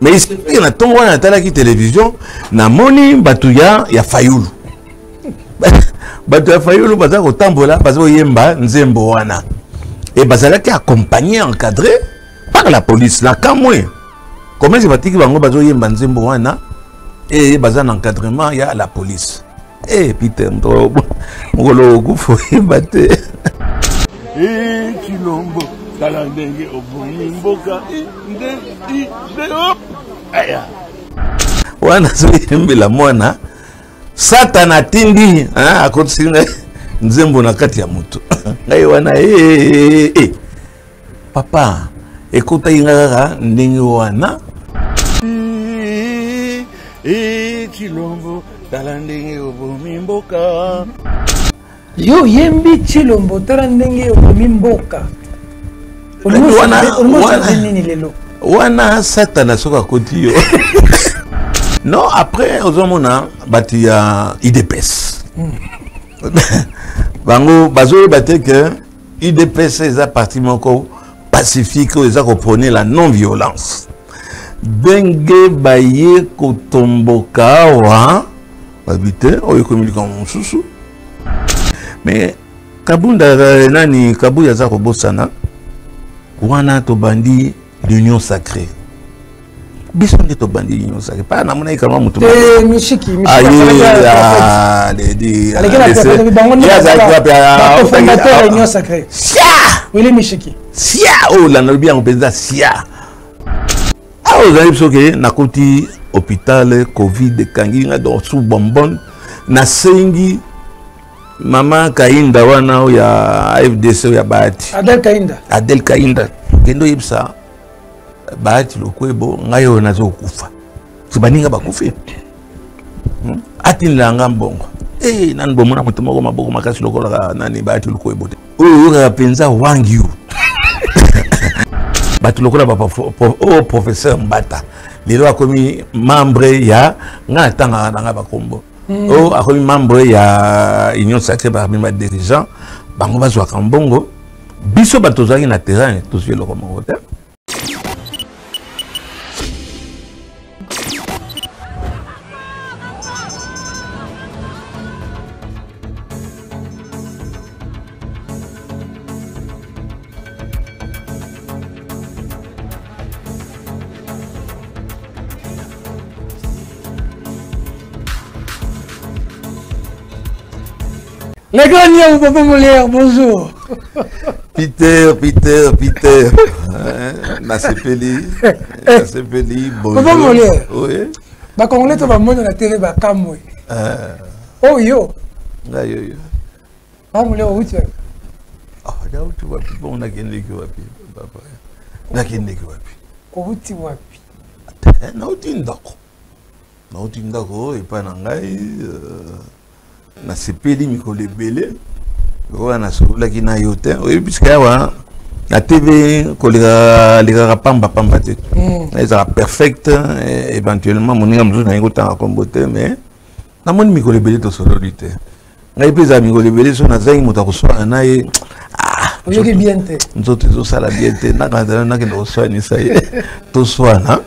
Mais il se fait na tongo na tala ki télévision na moni batuya ya Fayulu. Batuya Fayulu baza ko tambola baza ko yemba nzembo wana. Et bazala ki accompagné encadré par la police la kamwe. Comment c'est batiki bango baza ko yemba nzembo wana et baza na encadrement ya la police. Eh Peter ndo ngolo kufo yebate. Chilombo Talandenge Obumimboka hop aya wana soyembela mwana satana tindi akosinga nzembo na kati ya mutu ngai wana papa ekota ingaka ndenge wana Chilombo Talandenge Obumimboka yo yembi Chilombo Talandenge Obumimboka wana satana soka koti yo. Non, après ozomona bati ya IDPS. Bango bazo baté que IDPS eza parti moko pacifique eza ko prôner la non violence. Benge baye ko tomboka wa babité oyo communiquant mususu. Mais kabunda nani kabuya za ko bosana. Wana to bandi l'union sacrée. Bisonde to bandi l'union sacrée. Pas na mona ikama mutu. Mishiki. L'union sacrée. Sia. Oui, Mishiki. Sia. Oh, la nalbi en pesa sia. Ah, vous avez soke na koti hôpital Covid kangi nga do sous bonbon na sengi Mama Kainda wana ya FDC ya Bahati. Adel Kainda. Kendo yipsa Bahati lokwebo ngayo nazo kufa. Sibaninga bakufe. Atinla ngambongo. Nan bomona mutu moko maboko makasi lokola nani Bahati lokwebo. Oyo ka penza wangiu. Batu lokola ba professeur Mbata. Lelo akomi membre ya ngatanga nga bakombo. Oh, a membre ya Union Sacrée parmi les dirigeants, bango bazwa kambongo, biso batozaki na terrain, tous le hotel. Les gagnants, Papa Molière, bonjour. Peter. Nasepeli, bonjour. Papa Molière. Oui. Bah, quand on est au monde de la télé, bah, Kamwe. Oh, yo. Là, yo. Papa Molière, où tu es? Ah, là où tu vois, bon, on a gagné que wapi, papa. On a gagné que wapi. Où tu vois? Na utindako. Na utindako, et pas nangai. Na sepeli mikolo ebele wana sola kina yote puisque wa la TV kolega pamba te eza perfect éventuellement moninga mzuzu na ngota kombote mais na moni mikolo ebele to sololité ngai peza mikolo ebele so na zangi moto akoswa na ye oyoki bien te nzoto zo sala bien te na kana na kendo so ni ça to soana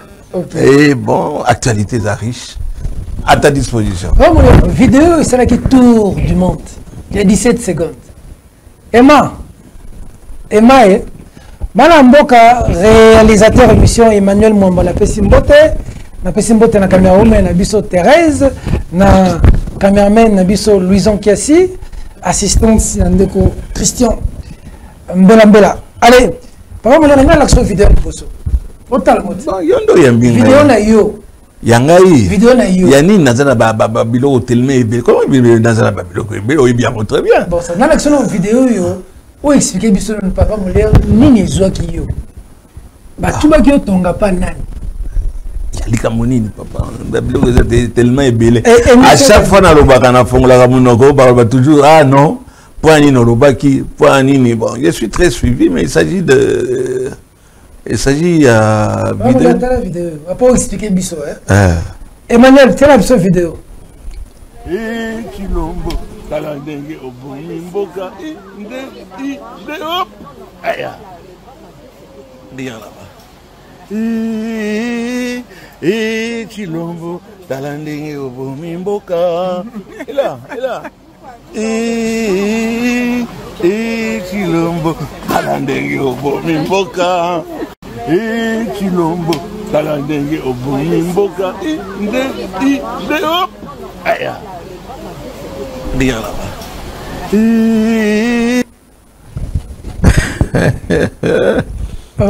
et bon actualité est riche. À ta disposition. Oh, mon vidéo, c'est là qui tourne du monde. Il y a 17 secondes. Emma, Mboka, réalisateur émission Emmanuel Mwamba, la Pessimbote, na caméraman, na biso Thérèse, na caméraman, na biso Louison Kiassi, assistante, Ndeko Christian Mbela. Allez, papa, on a l'action vidéo de Bosso. Autant le vidéo na yo. Yangai vidéo na yo yani nazana ba biloko tellement ébélé comment bien nazana ba biloko ébélé oui bien très bien bon ça dans l'action vidéo yo o expliquer biso le Papa Molière nini ezwaki yo ba tuba ki otonga pa nani yalika monini papa ba biloko tellement ébélé à chaque fois na lobaka na fongola monoko ba toujours ah non point ni no lobaki point ni bon je suis très suivi mais il s'agit de il s'agit vidéo. On va pas expliquer biso hein. Emmanuel, tiens la vidéo. Chilombo Talandenge Obumimboka hop aya bien là-bas. Et Chilombo, talandenge obomi mboka. Et là. Et Chilombo, talandenge obomi mboka. Et Chilombo, talandenge obomi mboka. Hop. Aïe. Bien là-bas.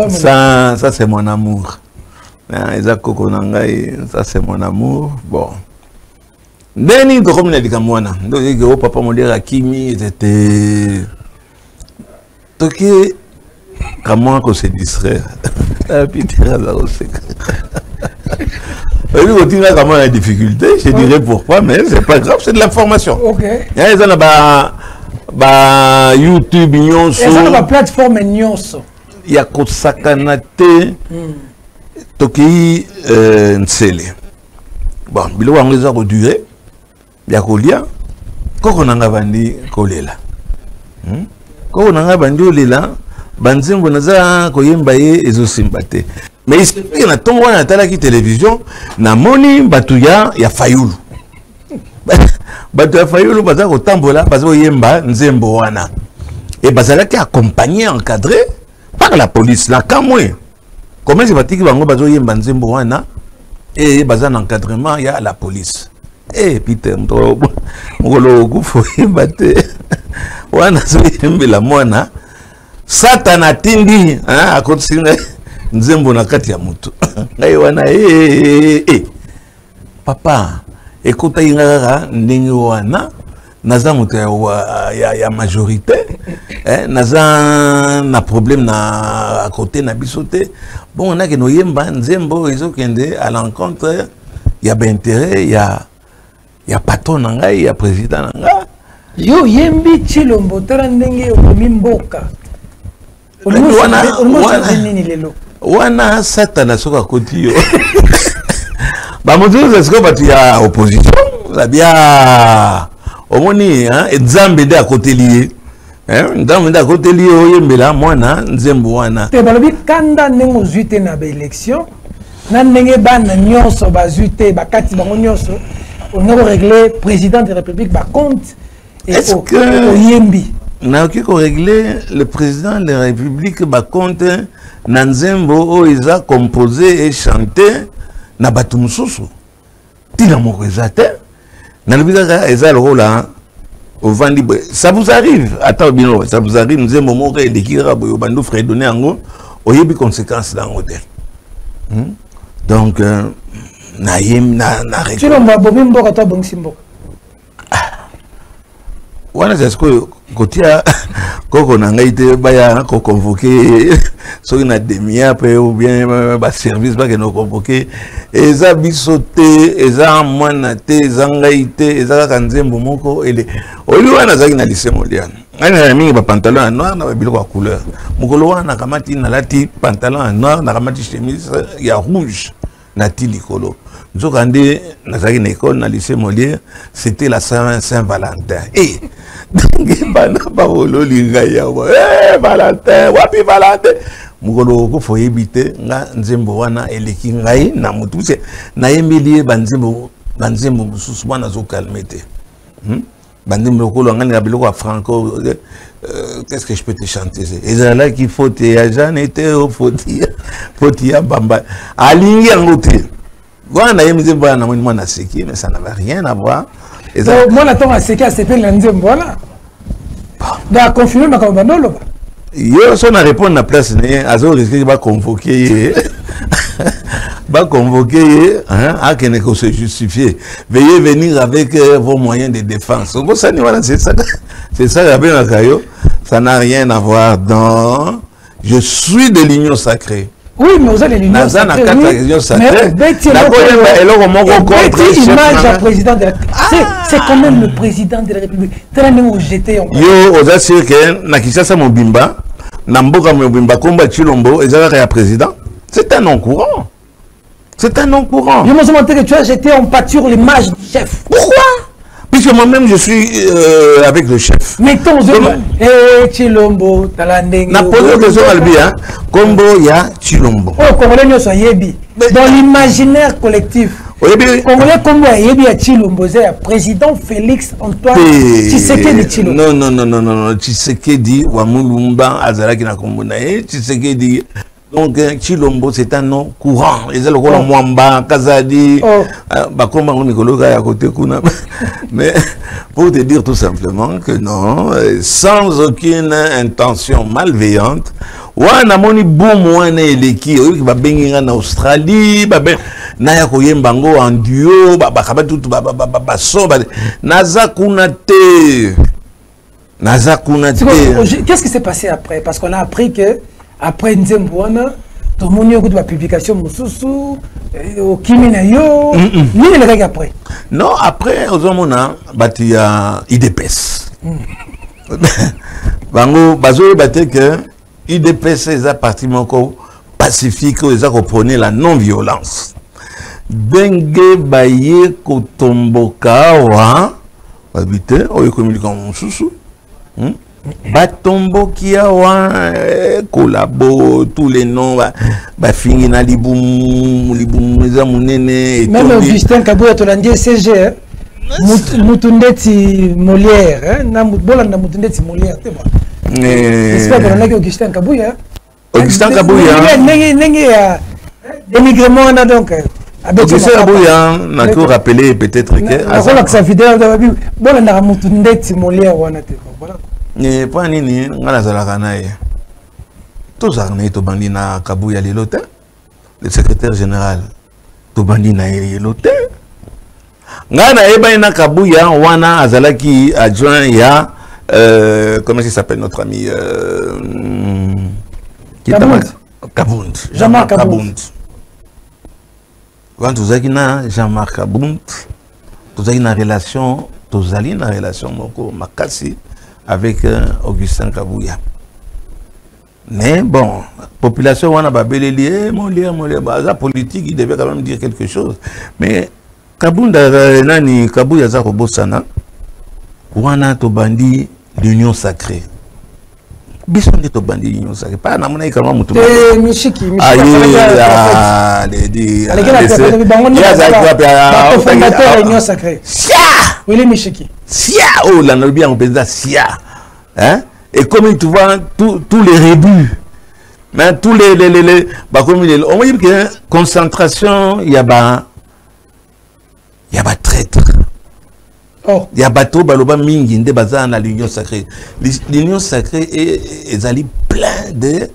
Ça c'est mon amour. Ça c'est mon amour. Bon. Deni de comme dit kamwana. Donc papa mon dire Kimi c'était toqué comment qu'on se distrait. Puis il y a comment la difficulté, je dirais pourquoi, mais c'est pas grave, c'est de l'information. Ok. Il y a YouTube, Nyonso. Il y a une plateforme Nyonso. Il y a Kosakanate, Toki Nsele. Bon, il y a un reduré, il y a Kolia, Kokonanga Bandi Kolela. Kokonanga Bandi Kolela, Banzimbo Naza Koyembaye Ezosympathé. Mais il y a ton wana tala ki télévision na moni batuya ya Fayulu. Batuya Fayulu baza ko tambola baza yemba nzembo wana. Et bazala ki accompagné encadré par la police la kamwe. Comment c'est batiki bango baza yemba nzembo wana et baza encadrement ya la police. Eh Peter mukolo kufo yembate. Wana so yembela mwana Satana tindi hein akotinga nzembo na kati ya mutu ngai wana papa ekota ingaka ndenge wana naza mutu ya majorité naza na problème na côté na bisote bon on a que no yemba nzembo ezokende à l'encontre ya intérêt ya patron na ngai ya président na ngai yo yembi Chilombo tala ndenge okomi mboka wana Satana soka koti yo ba moto siko batu ya opposition la bia omoni nzambe de à côté lié nzambe de à côté lié oyembela mwana nzembo wana te balobi kanda ndenge zuite na ba élection na ndenge bana nyonso bazuite bakati bango nyonso on a réglé président de la République ba compte et au yembi na qui régler le président de la République ba compte na nzembo o isa composé et chanté na batu mususu tina mokozate na libika eza le rôle au vandi ça vous arrive attends bien ça vous arrive nzembo moko et dikira boyo bandu fredonner ango oyebi conséquences dans hôtel donc na yem na tu le mba bobi mboka to bongsi mboka wana c'est ce que kotia koko na ngai te baya ko convoquer soki na demia pe ou bien ba service ba ke no convoquer eza bisote eza mwana te eza ngai te eza ka nzembo moko ele oli wana zaki na lycée mondial ana mingi ba pantalon noir na ba biloko ya couleur mukolo wana kamati na lati pantalon noir na kamati chemise ya rouge na ti likolo nzokande nazaki na école na lycée Molière c'était la Saint-Valentin et bana baolo lingaya Valentin wapi Valentin mukolo ko foyebi te nga nzembo wana eleki ngai na mutu se na yembeli banzembo mususu wana zo calmer te banzembo ko ngani na biloko franco qu'est-ce que je peux te chanter et là qu'il faut te ya Jeanne était au faut ya bamba alingi ngote voilà, il me dit voilà, moi na seki, mais ça n'avait rien à voir. Moi la tombe à seki à s'épelle l'anzem voilà. Da confirmer ma kabandolo. Yo son a répondre na place né, azo risquer va convoquer. Va convoquer à que ne se justifier. Veuillez venir avec vos moyens de défense. Vous savez voilà, c'est ça la bien kayo, ça n'a rien à voir dans je suis de l'union sacrée. Oui, mais vous allez l'union sacrée. Mais image à président de la République. C'est quand même le président de la République. Tellement jeté en yo, vous assurez que na Kinshasa Mobimba, na Mboka Mobimba Komba Chilombo, et président. C'est un non courant. C'est un non courant. Je me demande que tu as jeté en pâture l'image du chef. Pourquoi? Puisque moi-même je suis avec le chef. Mettons Chilombo, Talandeng. Na posé question albi Kombo ya Chilombo. Oh, Congolais nous sont yebi. dans l'imaginaire collectif. Congolais comme Yebi Chilombo, président Félix Antoine Tshisekedi Chilombo. Non, Tshisekedi Wamulumba Azalaki na Kombonae, Tshisekedi. Donc Chilombo c'est un nom courant. Ils ont le rôle Mwamba, Kazadi, Bakomba Mikologa à côté Kuna. Mais pour te dire tout simplement que non, sans aucune intention malveillante, wana moni boum wana eleki oyo ba benginga na Australie ba ben na ya koyembango en duo ba tout ba so ba naza kuna te qu'est-ce qui s'est passé après? Parce qu'on a appris que après Nzembouana tout le monde a eu de la publication Moussousou au Kimina yo ni le gars après non après aux hommes il y a IDPS bango bazo baté que IDPS est un parti pacifique où ils ont prôné la non-violence. Bengue baye kotomboka wa habité au communiquant Moussousou batombo kia wa collabo tous les noms ba fingi na libum za munene même Augustin Kabouya Tolandie CG Mutundeti Molière na bolanda Mutundeti Molière te bon j'espère qu'on a Augustin Kabouya dénigrement donc Augustin Kabouya n'a que rappelé peut-être que sa vidéo bolanda Mutundeti Molière wana te voilà ne pas nini ngala zalaka nae tous arné to bandi na Kabouya Lelote le secrétaire général to bandi na Lelote ngana eba na Kabouya wana azalaki adjoint ya comment il s'appelle notre ami Kabound Jean-Marc Kabound quand vous avez Jean-Marc Kabound vous avez une relation moko makasi avec Augustin Kabouya. Mais bon, population wana babeleli mon lien la politique il devait quand même dire quelque chose. Mais Kabunda nani Kabouya za kobosana wana to bandi l'union sacrée. Bison de to bandi l'union sacrée. Pas na mona ikama mutu. Mishiki l'union sacrée. Oui, Mishiki. Sia, oh, la bien on peut dire Sia. Hein? Et comme tu vois, tous les rébus, mais tous les bah, comme on va dire que concentration, il y a traître. Oh. Il y a bateau, baloba mingi, de bazar dans l'union sacrée. L'union sacrée est allée plein de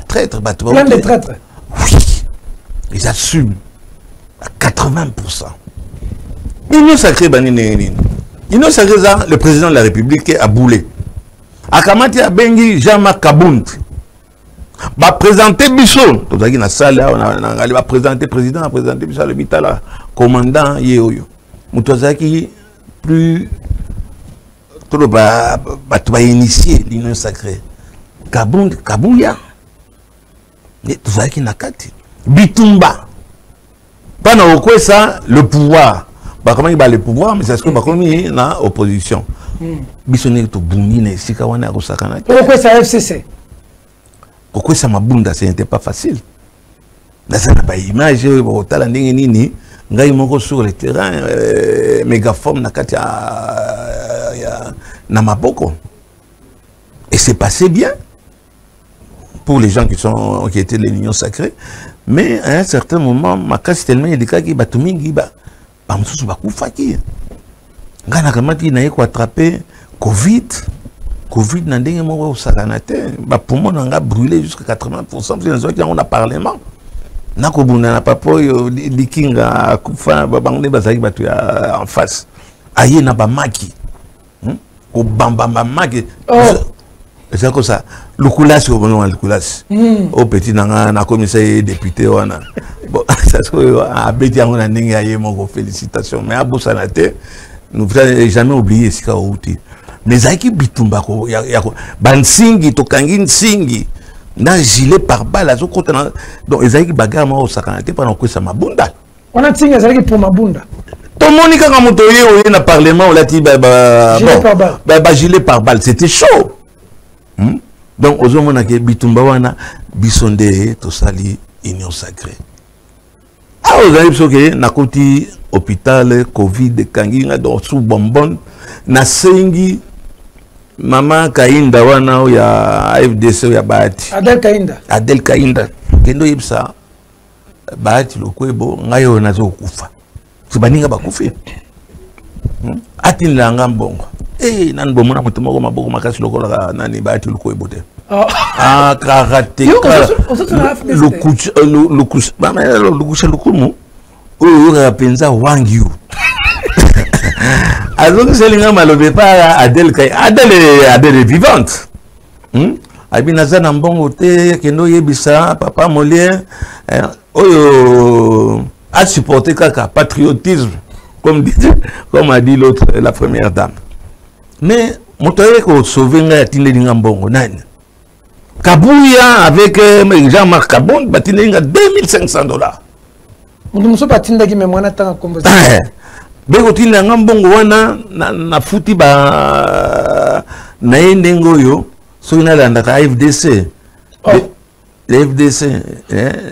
traîtres. Plein de traîtres. Oui. Ils assument à 80%. L'union sacrée, l'union sacrée, le président de la République a boulé. Akamati a bengi Jean-Marc Kabound. Va présenter Bichon. Tout ça qui na salle, on va présenter le président, va présenter Bichon, le bitala, commandant Yeoyo. Moutouazaki plus tout va initier l'union sacrée. Kabound, Kabouya. Et tout ça qui na kati. Bitumba. Pendant quoi ça, le pouvoir. Comment il va le pouvoir, mais c'est ce que il y a opposition. Bisonné to bundi na sika wana ko sakana. Pourquoi ça FCC? Pourquoi ça mabunda c'était pas facile. Dans ça pas image au tala ndenge nini ngai moko sur le terrain mégaphone na kati ya na maboko. Et c'est passé bien pour les gens qui étaient de l'union sacrée, mais à un certain moment ma casse tellement délicat qui batumingi ba mususu bakufaki. Ngana kamati na yeko attraper Covid na ndenge moko osakana te ba poumon nga brûlé jusqu'à 80%. C'est qui on a parlement na ko bunda na papo yo likinga kufa ba bangone bazaki batu en face aye na ba maki ko bamba maki. C'est comme ça le coulage au bon le coulage au petit na commissaire député wana bon ça se a beti ngona ndenge aye moko félicitations mais abosana te nous n'avons jamais oublié ce qu'il y a outil. Mais Zaki Bitumba, Bansingi, Tokangi Nsingi, n'a gilet par balle, donc Zaki Bagama au Sakanate pendant que ça m'a bunda. On a tingé Zaki pour ma bunda. Tout le monde qui a monté au Parlement, on l'a dit, gilet par balle, c'était chaud. Donc, aux hommes qui Bitumba, Bisonde, Tosali, Union sacrée. Ah, vous avez dit que na koti hôpital Covid kangi nga do sous bonbon na sengi Maman Kainda wana ya FDC ya Bahati. Adel Kainda. Kendo yibsa Bahati lokwebo ngayo nazo kufa. Sibaninga bakufi. Atin langa mbongo. Nan bomona mutu moko maboko makasi lokola nani Bahati lokwebo te. Karate. Lukusha lukumu. Oyo penza wangiu. Alors c'est l'inga malobe pas Adel est vivante. Abinaza na mbongo te kendo yebisa papa Molière a supporté kaka patriotisme comme a dit l'autre la première dame. Mais motoye ko sauver nga tinde linga mbongo nani. Kabuya avec Jean-Marc Kabon batine nga $2500. Muso batinda ki memwana tanga kombo. Beko tinda ngambongo wana na futi ba na yendengo yo so ina landa ka FDC. Le FDC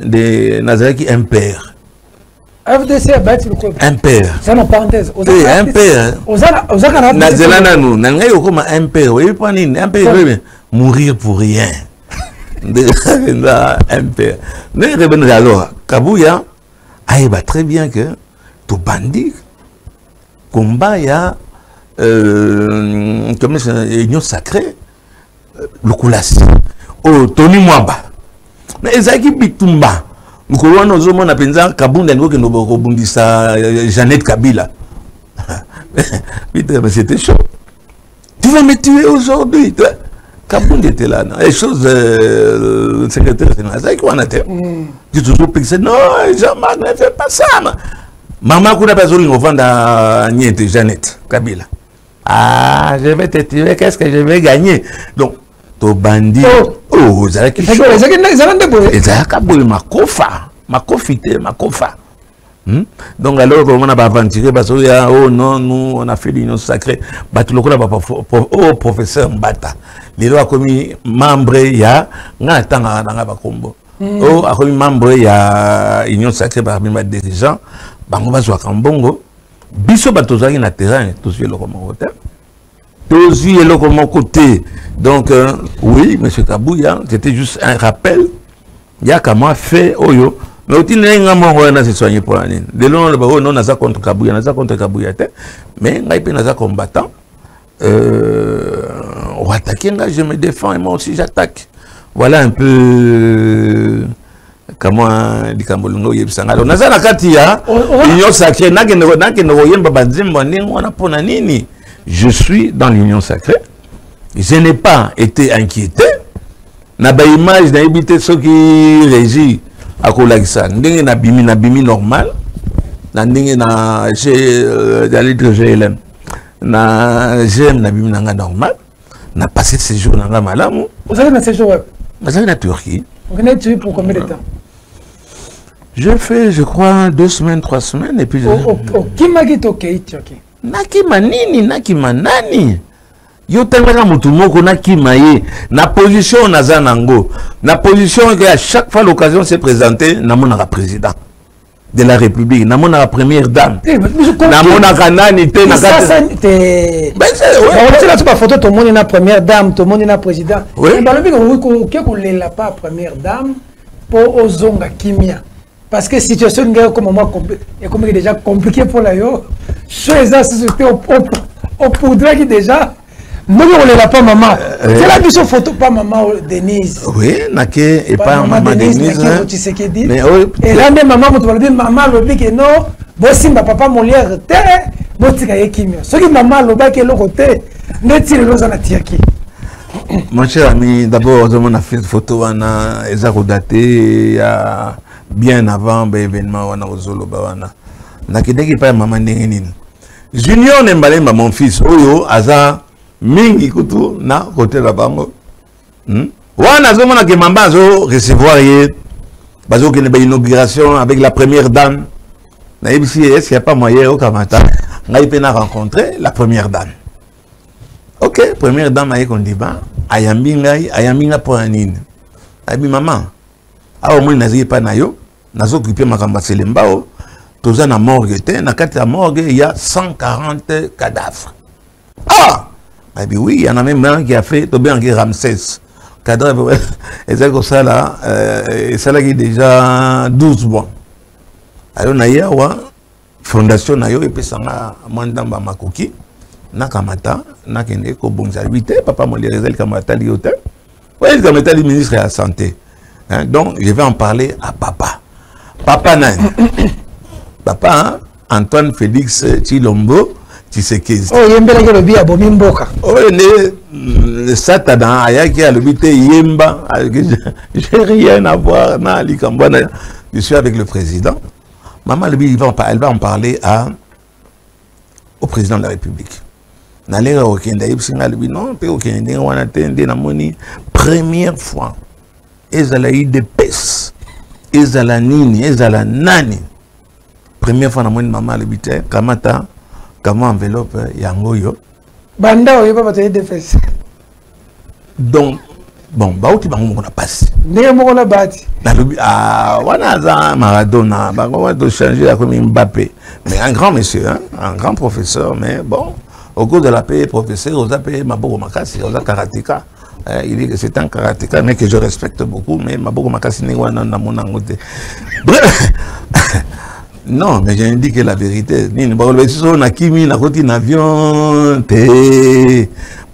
de Nazaraki impère. FDC bati le quoi? Impère. C'est une parenthèse. Impère. Osaka Nazela nous nanga yo comme impère. Oui pas ni impère mourir pour rien. De impère. Mais revenons alors Kabuya aïba très bien que tout bandit combat ya comme c'est union sacrée le Koulasi oh Tony Mwamba mais ezaki bitumba mukolo na zomo na penza kabunda ngo ke no bundisa Jeannette Kabila mais c'était chaud. Tu vas me tuer aujourd'hui. Kabunda était là les choses le secrétaire général ça qui on a fait tu toujours pensé non Jean-Marc ne fait pas ça. Maman kuna bazoli ngovanda niente Jeannette Kabila. Ah, je vais te tuer, qu'est-ce que je vais gagner? Donc, to bandit. Oh, ça qui chaud. Makofa. Donc alors on a aventuré parce que oh non nous on a fait l'union sacrée. Batu lokola oh professeur Mbata. Les lois commis membre ya nga tanga nga bakombo. Oh a commis membre ya union sacrée parmi les dirigeants. Bango bazwa kambongo biso batozaki na terrain tozi eloko moko côté donc oui monsieur Kabuya c'était juste un rappel ya kama fait oyo mais otine nga mongo na se soigner pour la nine de long le baro non naza contre Kabuya te mais ngai pe naza combattant on attaque nga je me défends et moi aussi j'attaque voilà un peu comment dikambolungo yebisanga alors nazana kati ya union sacrée yemba banzimbo ningo na pona nini je suis dans l'union sacrée je n'ai pas été inquiété na ba image na ibité soki régie akolakisa ndenge na bimi normal na ndenge na GLM na GM na bimi nanga normal na passé ces jours nanga malamu vous avez na séjour web vous avez na Turquie vous venez tuer pour combien de temps? Je fais, je crois, 2 semaines, 3 semaines, et puis je... Nakima nini, nakima nani? Yo tengaka mutu moko nakima ye. Na position naza nango. Na position que à chaque fois l'occasion s'est présentée, namonaka président de la République, namonaka première dame. Namonaka nani te nakate. Ben c'est ouais. On pas photo tout le monde na première dame, tout le monde na président. Mais dans le but qu'on l'a pas première dame pour ozonga kimia. Parce que la situation comme moi est comme déjà compliquée pour la yo. Chose à société au poudre qui déjà. Nous on l'a pas maman. C'est la mission photo pas maman Denise. Oui, naké et pas maman Denise. Tu sais qui dit. Et là même maman tu vas dire maman le dit que non. Bon si papa Molière terre, bon tu as kimia. Ce qui maman le ba que le côté, ne tire l'eau à la tiaki. Mon cher ami, d'abord on a fait photo wana ezako daté à bien avant l'événement wana ozolo bawana nakideki pa maman nini Junior Nembalemba mon fils oyo aza mingi kutu na côté la bango wana zomona ke mamba zo recevoir ye bazo ke ba inauguration avec la première dame na ibisi est-ce qu'il y a pas moyen au Kamata ngai pe na rencontrer la première dame. OK, première dame aye kon diba ayambinga pour anine abi maman awa moi naziki pa na yo nazo occupé makamba selembao toza na morgue te na kati ya morgue il y a 140 cadavres. Ah, mais oui, il y en a même un qui a fait Tobé qui Ramsès cadavre et c'est comme ça là et ça là qui est déjà 12 mois. Alors na yawa fondation na yo epesanga mandamba makoki na kamata na kende ko bonza vite papa mo les kamata liote. Ouais, comme état du ministre de la santé. Hein, donc je vais en parler à papa. Papa Nan. Papa hein, Antoine Félix Tshilombo Tshisekedi. Oh, yembela ke lobi abomi mboka. Oh, le Satan ayaki a l'obité yemba. J'ai rien à voir na likambana. Je suis avec le président. Maman elle va en parler au président de la République. N'allez au Kenya, non, au Kenya, on a attendu la monnaie première fois. Ezala IDPS, ezala nini, ezala nani. Première fois na monnaie maman le bité, kamata, comment enveloppe yangoyo. Banda oyo papa te IDPS. Donc bon, bauti bango na passe. Ndenge moko na bati. Ah, wana za Maradona, bango va de changer comme Mbappé. Mais un grand monsieur, hein, un grand professeur, mais bon. Au cours de la paix, professeur, on a payé Maboko Makassi, on a karatéka. Il dit que c'est un karatéka, mais que je respecte beaucoup, mais Maboko Makassi n'est pas dans mon angoté. Non, mais j'ai indiqué la vérité. On a kimi, on a côté avion,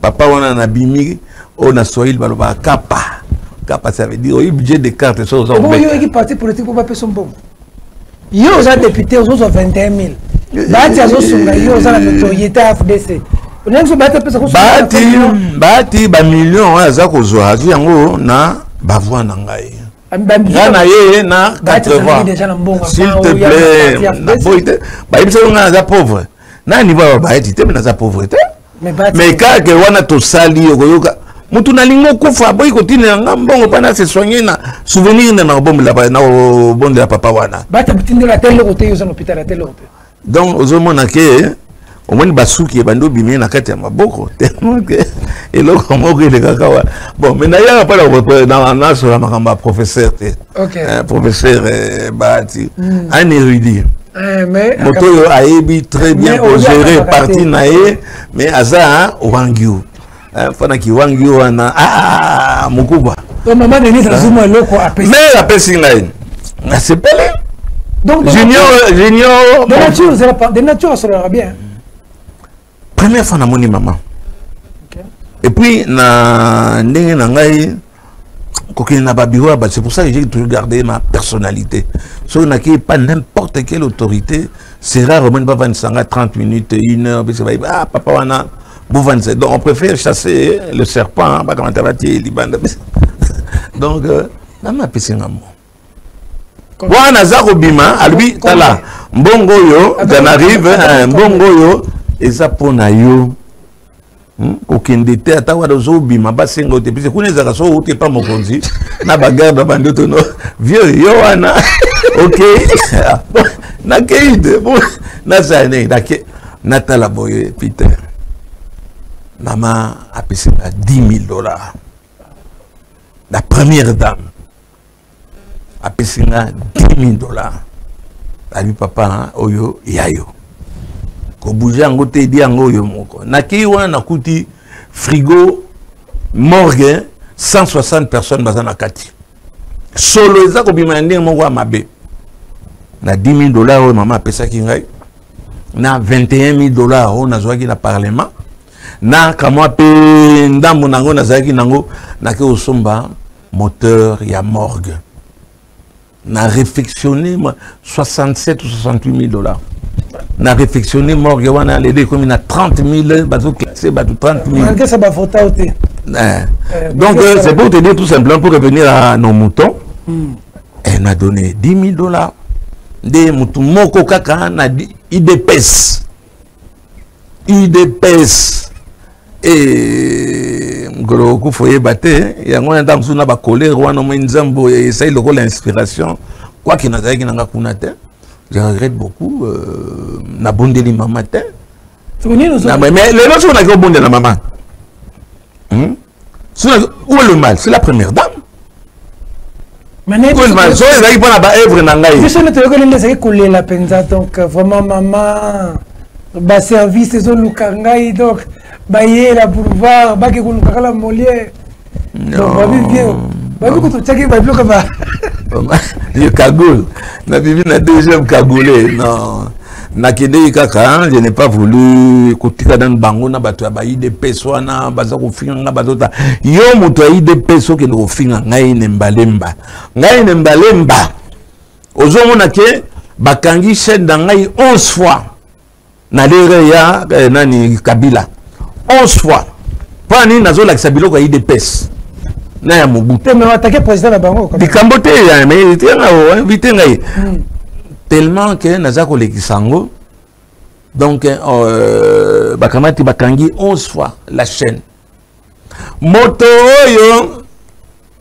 papa, on a bimi, on a soil, on a kappa. Kappa, ça veut dire, il y a budget de cartes, ça, on a. Comment il y a qui parti politique pour pas payer son bon? Il y a des députés, aux autres 21 000. Bati azosunga yo za la notoriété FDC. Onenso bati pesa ko bati ba million aza ko zo azu yango na bavwa na ngai. Na ye na 80. S'il te plaît, na boite. Ba ibisa nga za pauvre. Na ni ba bati te na za pauvreté. Mais ka ke wana to sali yoka mutu na lingo kufa boy ko tina nga mbongo pana se soigner na souvenir na bombe la na bonde la papa wana. Bati bitindela tele côté yo za l'hôpital à tele côté. Donc, aux hommes, au moins, Basouki et Bando Bimé n'a qu'à beaucoup. Tellement que. Et là, comment il est cacawa. Bon, mais d'ailleurs, pas dans sur la professeur. Professeur Bahati. Un érudit. Mais. Moto a ébi très bien pour gérer parti naé, mais Aza, Wangiu. Fana ki Wangiu, ah, Mokuba. Au moment de l'île, Zuma Loko a payé. Mais la Pessingaï. C'est pelé. Donc, Junior. De nature, ça sera bien. Première fois, na moni maman. Okay. Et puis, na ndenge na ngai, c'est pour ça que j'ai toujours gardé ma personnalité. Si on n'a pas n'importe quelle autorité, c'est rare, on va vendre 30 minutes, 1 heure, ah, papa, wana, donc on préfère chasser le serpent, donc, na ma pessinga mo. Wana zako bima albi tala mbongo yo j'en arrive mbongo yo eza pona yo okende te ata wa dozo bima basengo te pise kuneza ka so uti pa mokonzi na bagarde bandoto no vieux yo wana OK na keide na sane dake natala boye Peter maman a payé $10,000 la première dame a payé $10,000. A lui papa oyo yayo. Ko bouger en côté di ango yo moko. Na ki wana kuti frigo morgue 160 personnes bazana kati. Solo eza ko bima ndenge moko mabe. Na $10,000 oyo maman apesa ki ngai. Na $21,000 oyo nazwaki na parlement. Na kamwa pe ndambo nango nazaki nango na ke osomba moteur ya morgue. N'a réfectionné 67 ou $68,000. N'a réfectionné morgue wana les deux comme il a 30,000 bateaux classés bateaux 30,000. Malgré ça va faute auté. Donc c'est pour te dire tout simplement pour revenir à nos moutons. Elle m'a donné $10,000. Des moutons moko kaka na IDPS. Et gros coup foyer batté il y a un temps sous na ba colère wana mo nzambo essaye le rôle l'inspiration quoi qu'il n'a qui n'a kuna te je regrette beaucoup na bondeli maman te mais les autres on a que bondeli la maman où est le mal c'est la première dame so ezali mpona baevre na ngai biso nde toyokoleli ezali kolela mpenza donc vraiment mama baservice ezoluka ngai donc bayela boulevard bake koluka kala Molière donc babi bien babi kototiaki babiloko ba yo kagoule na bibi na deuxième kagoulé non nakendeki kaka je n'ai pas voulu kotika dans bango na bato ya ba IDPS wana baza kofinga nga bazota yo moto ya IDPS okende kofinga ngai nembalemba ozomona ke bakangi chaîne na ngai 11 fois na lere ya nani Kabila 11 fois pani nazolakisa biloko ya IDPS na ya Mobutu mais attaquer président na bango bikambo te ya mais invité ngai tellement que naza kolekisa ngo donc bakamati bakangi 11 fois la chaîne moto oyo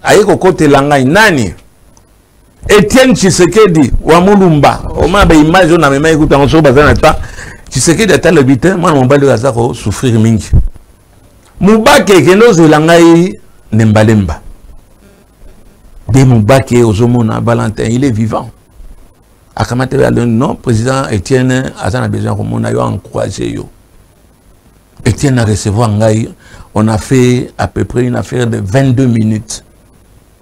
ayi kokotela ngai nani Etienne Tshisekedi wa Mulumba oma ba image na mema ekuta ngo baza na ta Tshisekedi ata le bitin mwana mobali aza ko souffrir mingi Mubake kendo zela ngai nembalemba de Mubake ozomona Valentin il est vivant akamate non président Etienne a besoin comme on a encouragé yo Etienne a recevoir ngai on a fait à peu près une affaire de 22 minutes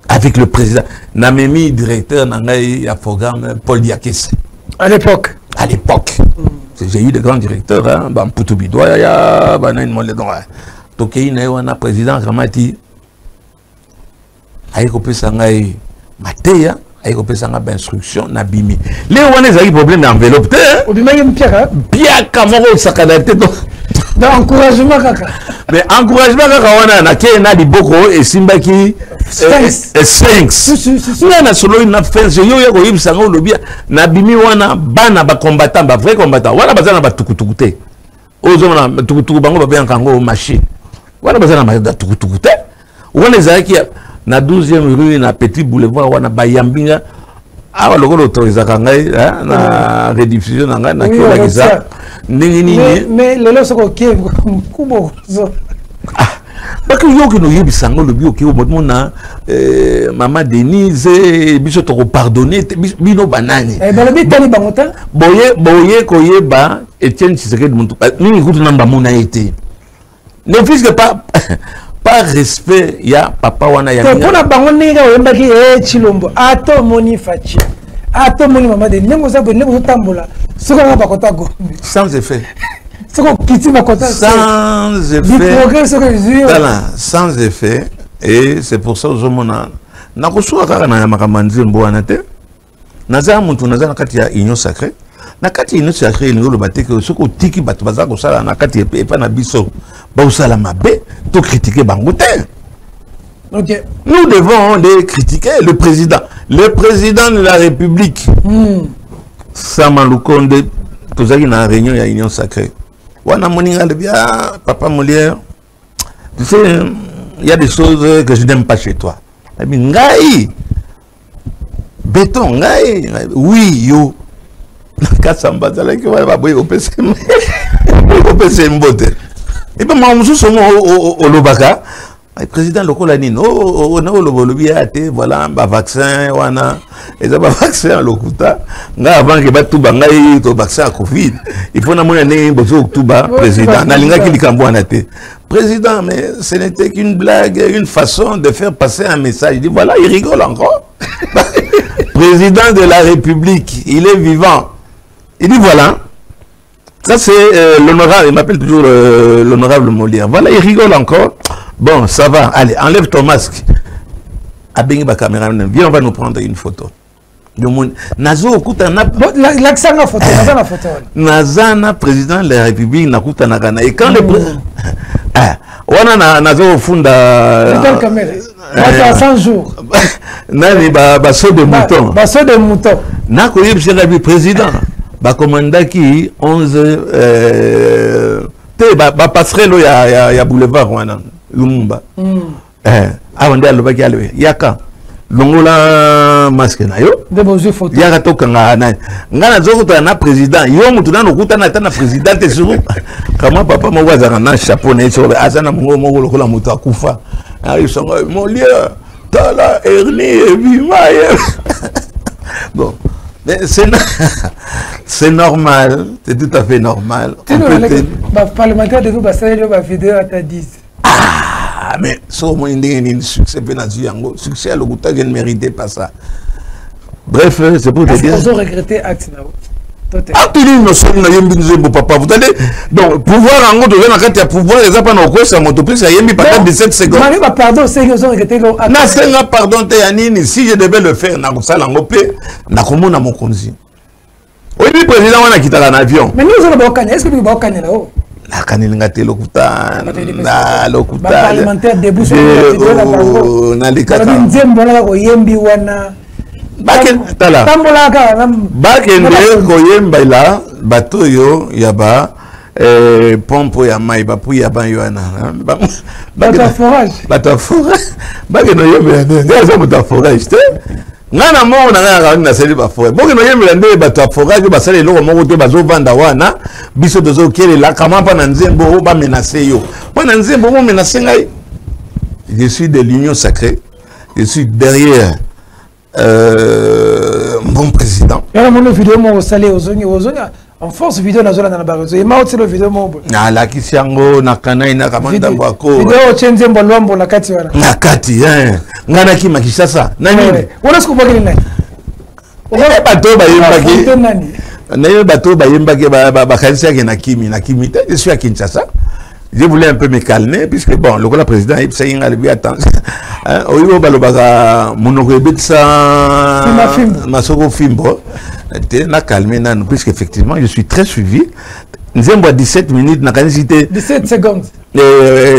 avec le président Namemi directeur ngai à programme Paul Diakese à l'époque j'ai eu de grands directeurs hein Bamputu Bidoya Banain Moledon tokei na wana président Ramati ayiko pesa ngai mateya ayiko pesa nga instruction na bimi le wana ezali problème d'enveloppe te obimaki mpiaka piaka moko sakadate donc encouragement kaka mais encouragement kaka wana na ke na liboko esimbaki sphinx na solo na fense yo yako yibisa ngo lobia na bimi wana bana ba combattant ba vrai combattant wana bazana ba tukutuku te ozona tukutuku bango ba benga ngo machine wana bazana ba tukutuku te wana ezalaki na 12e rue na petit boulevard wana bayambinga awa lokolo autorisaka ngai na rediffusion na ngai na kila kiza nini mais lelo soko ke kubo zo baki yoki no yebisa ngo lobi oki omona mama Denise biso to pardonner bino banani balobi tani bangota boye koyeba Etienne Tshisekedi muntu nini kutu namba mona ete ne fisque pas par respect ya papa wana ya pour na bango ninga oyembaki Chilombo ato moni fachi ato moni mama de nengo za bonne ko tambola soko nga bakota go sans effet soko kiti bakota sans effet sans effet et c'est pour ça ozomona na kosuka kaka na makamanzi mbo wana te naza muntu naza na kati ya union sacrée na kati ya union sacrée ngolo bateke soko tiki bato baza ko sala na kati epa na biso Bausala Mabé, tout critiquer Bangote. Okay. Nous devons les critiquer le président de la République. Samaloukonde, tout ça qui a réunion à l'Union sacrée. Wana moninga le bien, papa Molière. Tu sais, il y a des choses que je n'aime pas chez toi. Ngai, béton, ngai, oui, yo. Kassamba, ça là qui va boire au PC, au PC mbote. Et bien, moi, je suis au Lobaka. Le président local a dit non, on a le voilà, un vaccin, wana, et ça, vaccin, l'okuta. Avant que tout bangaï, tout vaccin à Covid. Il faut n'avoir un besoin tout bas, président. Nalinga qui dit qu'en président, mais ce n'était qu'une blague, une façon de faire passer un message. Il dit voilà, il rigole encore. Président de la République, il est vivant. Il dit voilà. Ça, c'est l'honorable, il m'appelle toujours l'honorable Molière. Voilà, il rigole encore. Bon, ça va. Allez, enlève ton masque. Abengi ba caméra, viens, on va nous prendre une photo. Nazo okuta na l'accent na photo, na photo. Nazana président de la République na kuta na kana. Et quand le wana nazo funda quelle caméra? À 100 jours. Nani ba saut de mouton. Ba saut de mouton. Na ko yeb le président. Ba commandaki 11 te ba passerelle ya boulevard wana Lumumba awande alobaki alwe yaka longola masque na yo de bonjour photo yaka tokanga na ngana zokota na président yo mutu na nokuta na tana président te suru kama papa mo wazana na chapeau na eso azana mongo lokola mutu akufa ari songo Molière Tala, Ernie, Ebima. Bon, mais c'est normal, c'est tout à fait normal. Parlementaire de nous, ça y est, vidéo à ta 10. Ah, mais si on a un succès, succès à l'Okuta, je ne méritais pas ça. Bref, c'est pour te dire. Ils ont regretté acte. Ah, tu dis, nous sommes là, papa. Vous allez, donc, pouvoir en gros, de pouvoir, les apprendre au cours, ça monte plus, ça y est, pendant 17 secondes. Pardon, c'est qu'ils ont regretté leur acte. Na pardon, Théanine, si je devais le faire, na ça l'angopé, na comment na mon conduit. Oui, le président, on a quitté l'avion. Mais nous, on a pas est-ce que nous avons pas là-haut? La canine te lokuta, na lokuta. Parlementaire debout sur le na les quatre. Tala. Bakende koyemba la bato yo yaba pompo ya mai bapu ya ban yo na. Bato forage. Bato forage. Bakende yemba ngaza bato forage te. Ngana mo na ngana na seli ba forage. Bokende yemba ndé bato forage ba sali loko moko te bazo vanda wana biso dozo kele la kama pa na nzembo ba menacer yo. Pa na nzembo mo menacer ngai. Je suis de l'union sacrée. Je suis derrière mon président. Mon vidéo mo salé en force vidéo na zola na barezo. Et ma autre vidéo mo. Na la kisiango na kanai na kamanda bako. Vidéo chenze mbolwambo na kati wana. Na kati ngana ki makishasa. Nani? Wala siku bagili nani? Wala bato ba yembaki. Nani? Na bato ba yembaki ba kanisa ke na kimi te. Je suis à Kinshasa. Je voulais un peu me calmer, puisque bon, le président, il s'est dit, attends, oui, balobaka, monokebetsa, masoko fimbo, na calmé, puisque effectivement, je suis très suivi. Nous avons 17 minutes, na cité 17 secondes.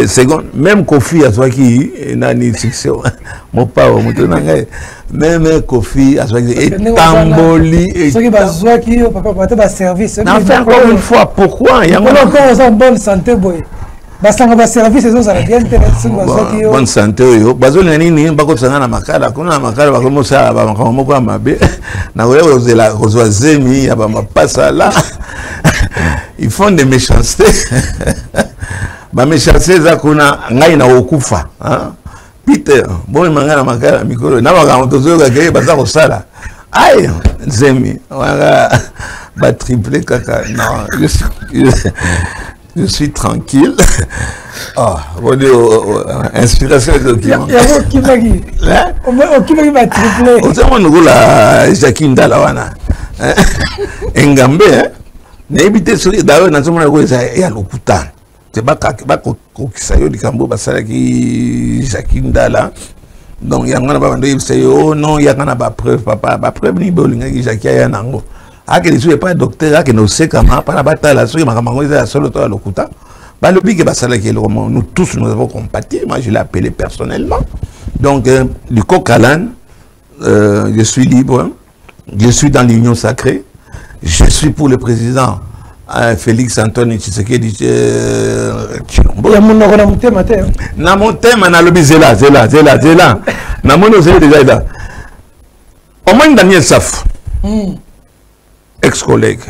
Secondes, même Kofi, à soi qui n'a ni succès, mon père, même Kofi, à soi qui est tamboli. Et ceux qui va qui papa service. Enfin, encore une fois, pourquoi il y a encore en bonne santé, boy. Basanga ba service ça va bien bonne santé yo bazona nini bako tsanga na makala kuna makala bako mosa ba moko amabe na wewe ozela kozwa zemi ya ba mapasa là ils font des méchancetés ba méchancetés za kuna ngai na okufa hein Peter bon mangana makala mikolo na baka motozo ka ke baza ko sala ay zemi wala ba triplé kaka non je suis tranquille. Ah, on est inspiration de document. Il y a qui va qui? Qui va tripler? On sait nous la Jacqueline Dalawana. Engambe, n'habite sur d'ailleurs dans ce moment où il y a l'okuta. C'est pas kokisayo di kambo basala ki Jacqueline Dala. Donc il y a un ba ndoyi c'est oh non il y a kana ba preuve papa ba preuve ni bolinga ki Jacqueline ya nango. Ah, que les pas docteur, que nous savons pas la bataille, la seule lokuta. Bah, le big est nous tous nous avons compati. Moi, je l'ai appelé personnellement. Donc, du coq à l'âne, je suis libre. Hein. Je suis dans l'union sacrée. Je suis pour le président Félix Antoine Tshisekedi Tshilombo. Il y a mon thème. Na mon thème, on a le bizela, zela. Na mon thème déjà là. Au moins Daniel Saf. Ex-collègue.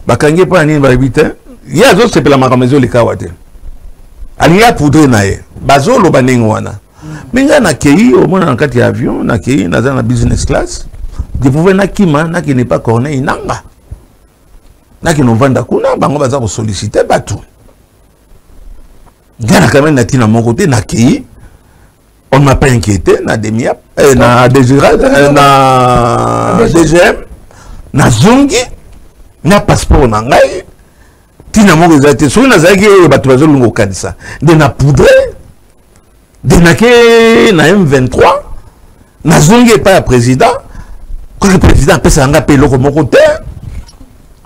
Bakangi pa nini baribite. Ya zo sepela makamezo likawate. Aliya poudre nae. Bazo lo baningi wana. Minga na kei au moins na kati ya avion, na kei na za na business class. Je pouvais na kima na ki n'est pas corné inanga. Na ki no vanda kuna bango baza ko solliciter batu. Ngana quand même na tina mon côté na kei. On m'a pas inquiété na demia na désirade na DGM. Na zongi na passeport na ngai tina moko ezate soki nazalaki bato bazolunga okanisa nde na poudre nde nake na M23 na zongi epai ya président koki président apesa yanga mpe eloko moko te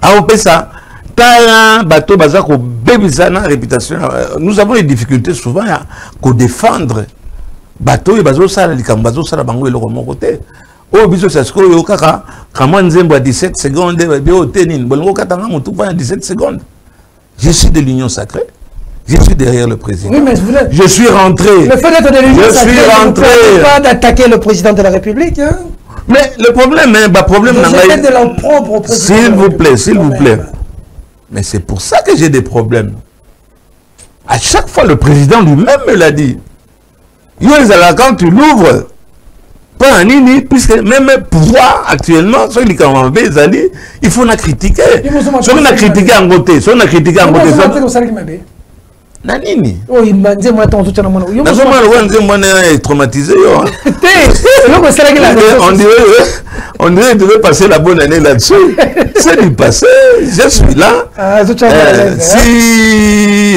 aopesa tala bato baza kobebisa na réputation. Nous avons des difficultés souvent à défendre bato oyo bazosala likambo bazosala bango eloko moko te. Oh, biso c'est ce que yo kaka kama nzembo à 17 secondes bio tenin bolongo katanga mutu pa 17 secondes. Je suis de l'union sacrée. Je suis derrière le président. Oui, mais je suis rentré. Le fait d'être de l'union sacrée, je suis rentré. Pas d'attaquer le président de la République. Hein? Mais le problème, hein, problème de leur propre président. S'il vous plaît. Mais c'est pour ça que j'ai des problèmes. À chaque fois, le président lui-même me l'a dit. quand tu l'ouvres, pas un nini, puisque même pouvoir actuellement, ceux qui ont il faut la critiquer. Ceux qui ont critiqué en côté, ceux qui ont critiqué en côté. Nanini. Oh, il m'a dit, moi, ton soutien à mon. Traumatisé. On dirait qu'il devait passer la bonne année là-dessus. C'est du passé, je suis là. Si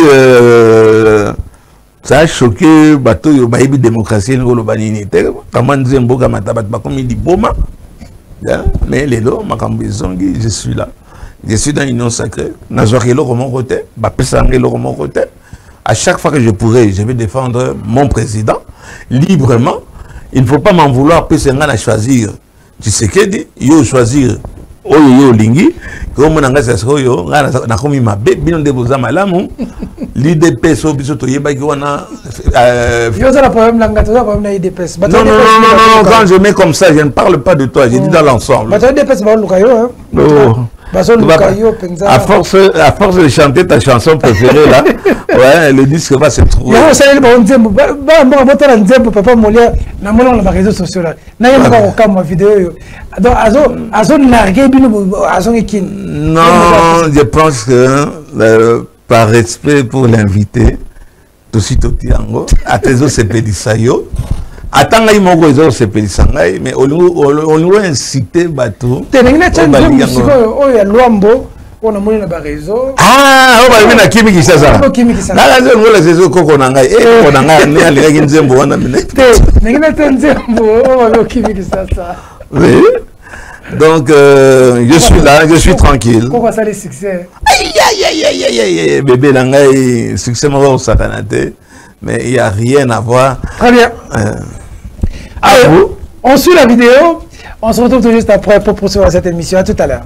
ça a choqué bateau yo baïbi démocratie ngolo banini te comment nzembo kama tabat bakomi liboma mais les lots makambizongi je suis là, je suis dans l'union sacrée nazokelo comme mon côté ba pesangelo comme mon côté. À chaque fois que je pourrai, je vais défendre mon président librement. Il ne faut pas m'en vouloir puis c'est à choisir. Tu sais que dit yo choisir oyo lingi comme nanga ça yo na komi mabe bino de boza malamu l'IDPS au biso to yeba ki wana yo ça la problème langa ça problème na IDPS. Non, quand je mets comme ça je ne parle pas de toi, je dis dans l'ensemble. Bah IDPS ba lukayo hein. À force de chanter ta chanson préférée là, ouais, le disque va se trouver. Non, je pense que par respect pour l'invité, tout suite au Tiango, à tes autres Pédisayo. Attends, il m'a dit que c'est Pédisangaï, mais on lui a incité bateau. Ah, on va venir à Kimi Kisasa. Là, on va les autres Kokonanga. Et on a un lien qui nous a oui. Donc, je suis là, je suis tranquille. Pourquoi ça les succès? Aïe, bébé Langaï, succès au Satanate. Mais il n'y a rien à voir. Très bien. Allez, on suit la vidéo. On se retrouve tout juste après pour poursuivre cette émission. À tout à l'heure.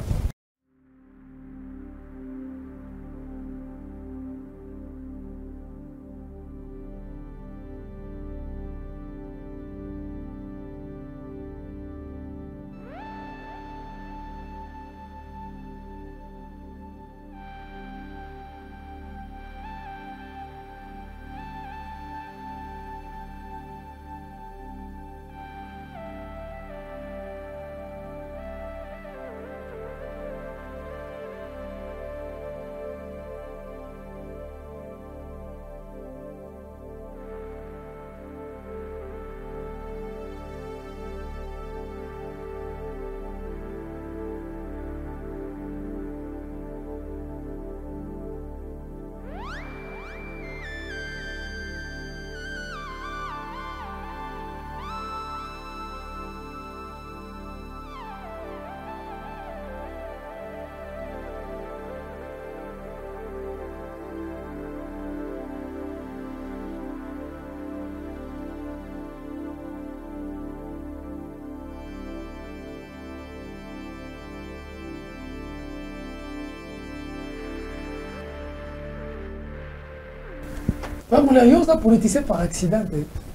Vous avez politicien par accident.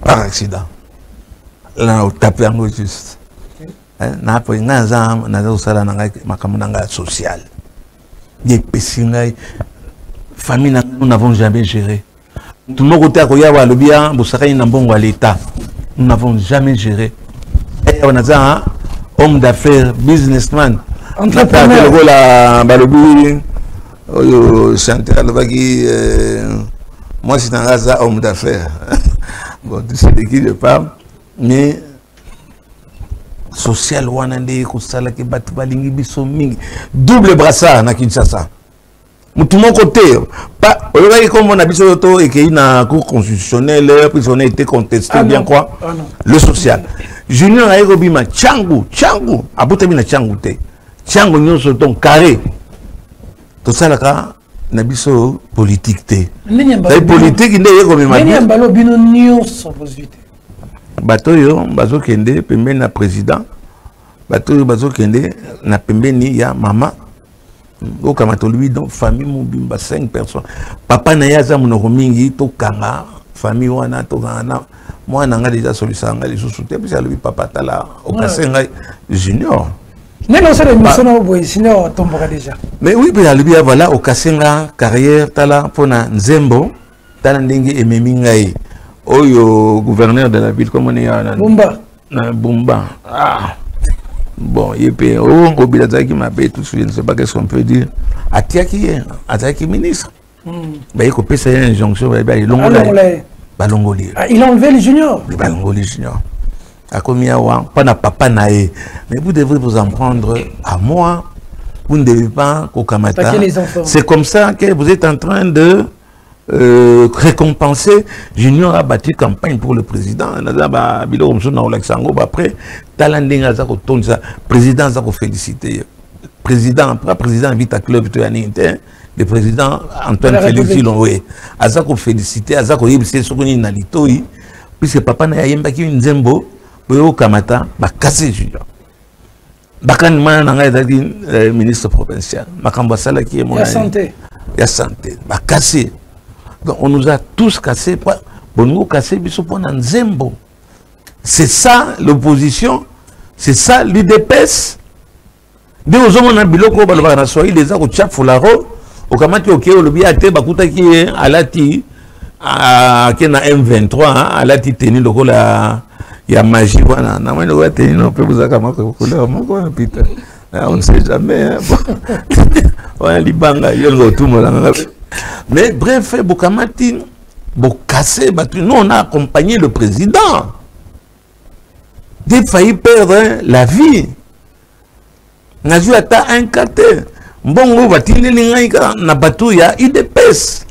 Par accident. Là, on tape en juste. Na po ngaza na usala na makamuna social. Des pessingai famille nous n'avons jamais géré. Tout le monde côté akoya le bien bosaka ina mbongo à l'état. Nous n'avons jamais géré. Et on a ça homme d'affaires, businessman, entrepreneur la balobi chanteur bagi moi c'est un hasard homme d'affaires. Bon, tu sais de qui je parle, mais social wanande kusala ke batu balingi biso mingi double brassard na Kinshasa. Tout mon côté pas comme on a biso to et qu'il na cour constitutionnelle puis on a été contesté bien quoi le social. Junior Aérobima Tchangu abutami na Tchangu te. Tchangu nyonso ton carré. Tout ça là na biso politique te. La politique ndé comme ma. Nini mbalo bino nyonso positivité. Bato yo bazo kende pembeni na président. Bato yo bazo kende na pembeni ya mama. Au Kamatolui donc famille mobimba 5 personnes. Papa na yaza monoko mingi to kanga famille wana to kanga moi nanga déjà solution nga les sous-souté puis lui papa tala au kasenga junior. Mais non, c'est l'émission où sinon tombe déjà. Mais oui, puis lui voilà au kasenga carrière tala pona nzembo tala ndenge ememi ngai Oyo gouverneur de la ville comme on est à Bumba. Bumba. Ah. Bon, il peut on bilata qui m'appelle tout je ne sais pas qu'est-ce qu'on peut dire. Atiaki ministre. Bah il couper ça une injonction il Balongoli. Il a enlevé les juniors. Le Balongoli junior. A commis pas na papa naé. Mais vous devrez vous en prendre à moi. Vous ne devez pas Kokamata. C'est comme ça que vous êtes en train de récompenser. Junior a battu campagne pour le président. Après, président a félicité. Président, président invite à club le président Antoine Félix Ilonwe. Azako félicité, Azako yebise sokoni na litoi puisque papa na yemba ki nzembo boyo kamata ba cassé junior. Bakan mana nga ezali ministre provincial. Makambo sala ki mon santé. Ya santé. Ba cassé. Donc on nous a tous cassé bon nous cassé biso pona nzembo. C'est ça l'opposition, c'est ça l'UDPS. De ozomona na biloko balobaka na soyi les ako chafularo. Okamati oké olobi ate bakuta ki alati kena M23 alati teni lokola ya magie wana na mwana wa teni no pe buzaka mako couleur moko na pita on ne sait jamais on libanga yolo tout molanga mais bref bokamati bokasser batu nous on a accompagné le président il failli perdre la vie n'a joué à un quartier. Mbongo batindi lingaika na batu ya IDPS.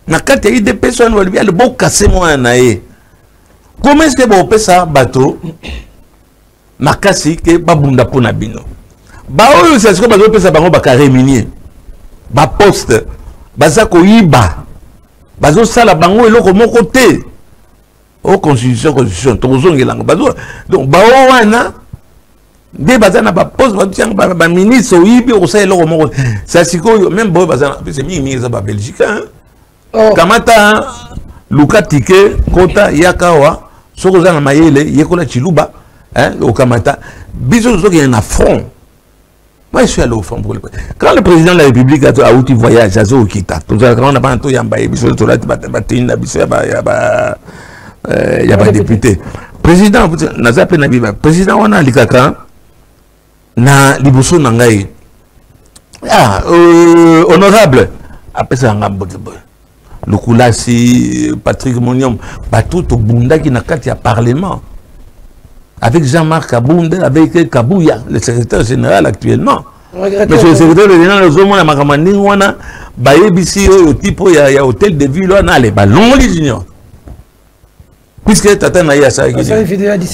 Na kati ya IDPS on va le beau casser moi nae. Comment est-ce que vous pesa bateau makasi ke babunda pona bino. Ba oyo c'est ce que bazo pesa bango bakare minier. Ba poste baza ko yiba. Bazo sala bango eloko moko te. O constitution tozongela bazo donc ba wana des bazana ba poste ba ministre oyibi o sa eloko moko ça siko même boy bazana c'est mingi za ba Belgique kamata luka tike kota yakawa soko za na mayele yekola chiluba au kamata biso zo qui na front. Moi je suis allé au front pour le quand le président de la République a outil voyage à zo kita tout ça quand on a pas tout yamba biso to la batina biso ya ba député président naza pe na biba président wana likaka na liboso na ngai honorable après ça le Koulasi Patrick Monium bateau to bunda qui na kati ya parlement avec Jean-Marc Kabunda avec Kabouya le secrétaire général actuellement mais le secrétaire général zomo na makamani wana bayebisi o type ya hôtel de ville wana les ballons les juniors puisque tata na ya ça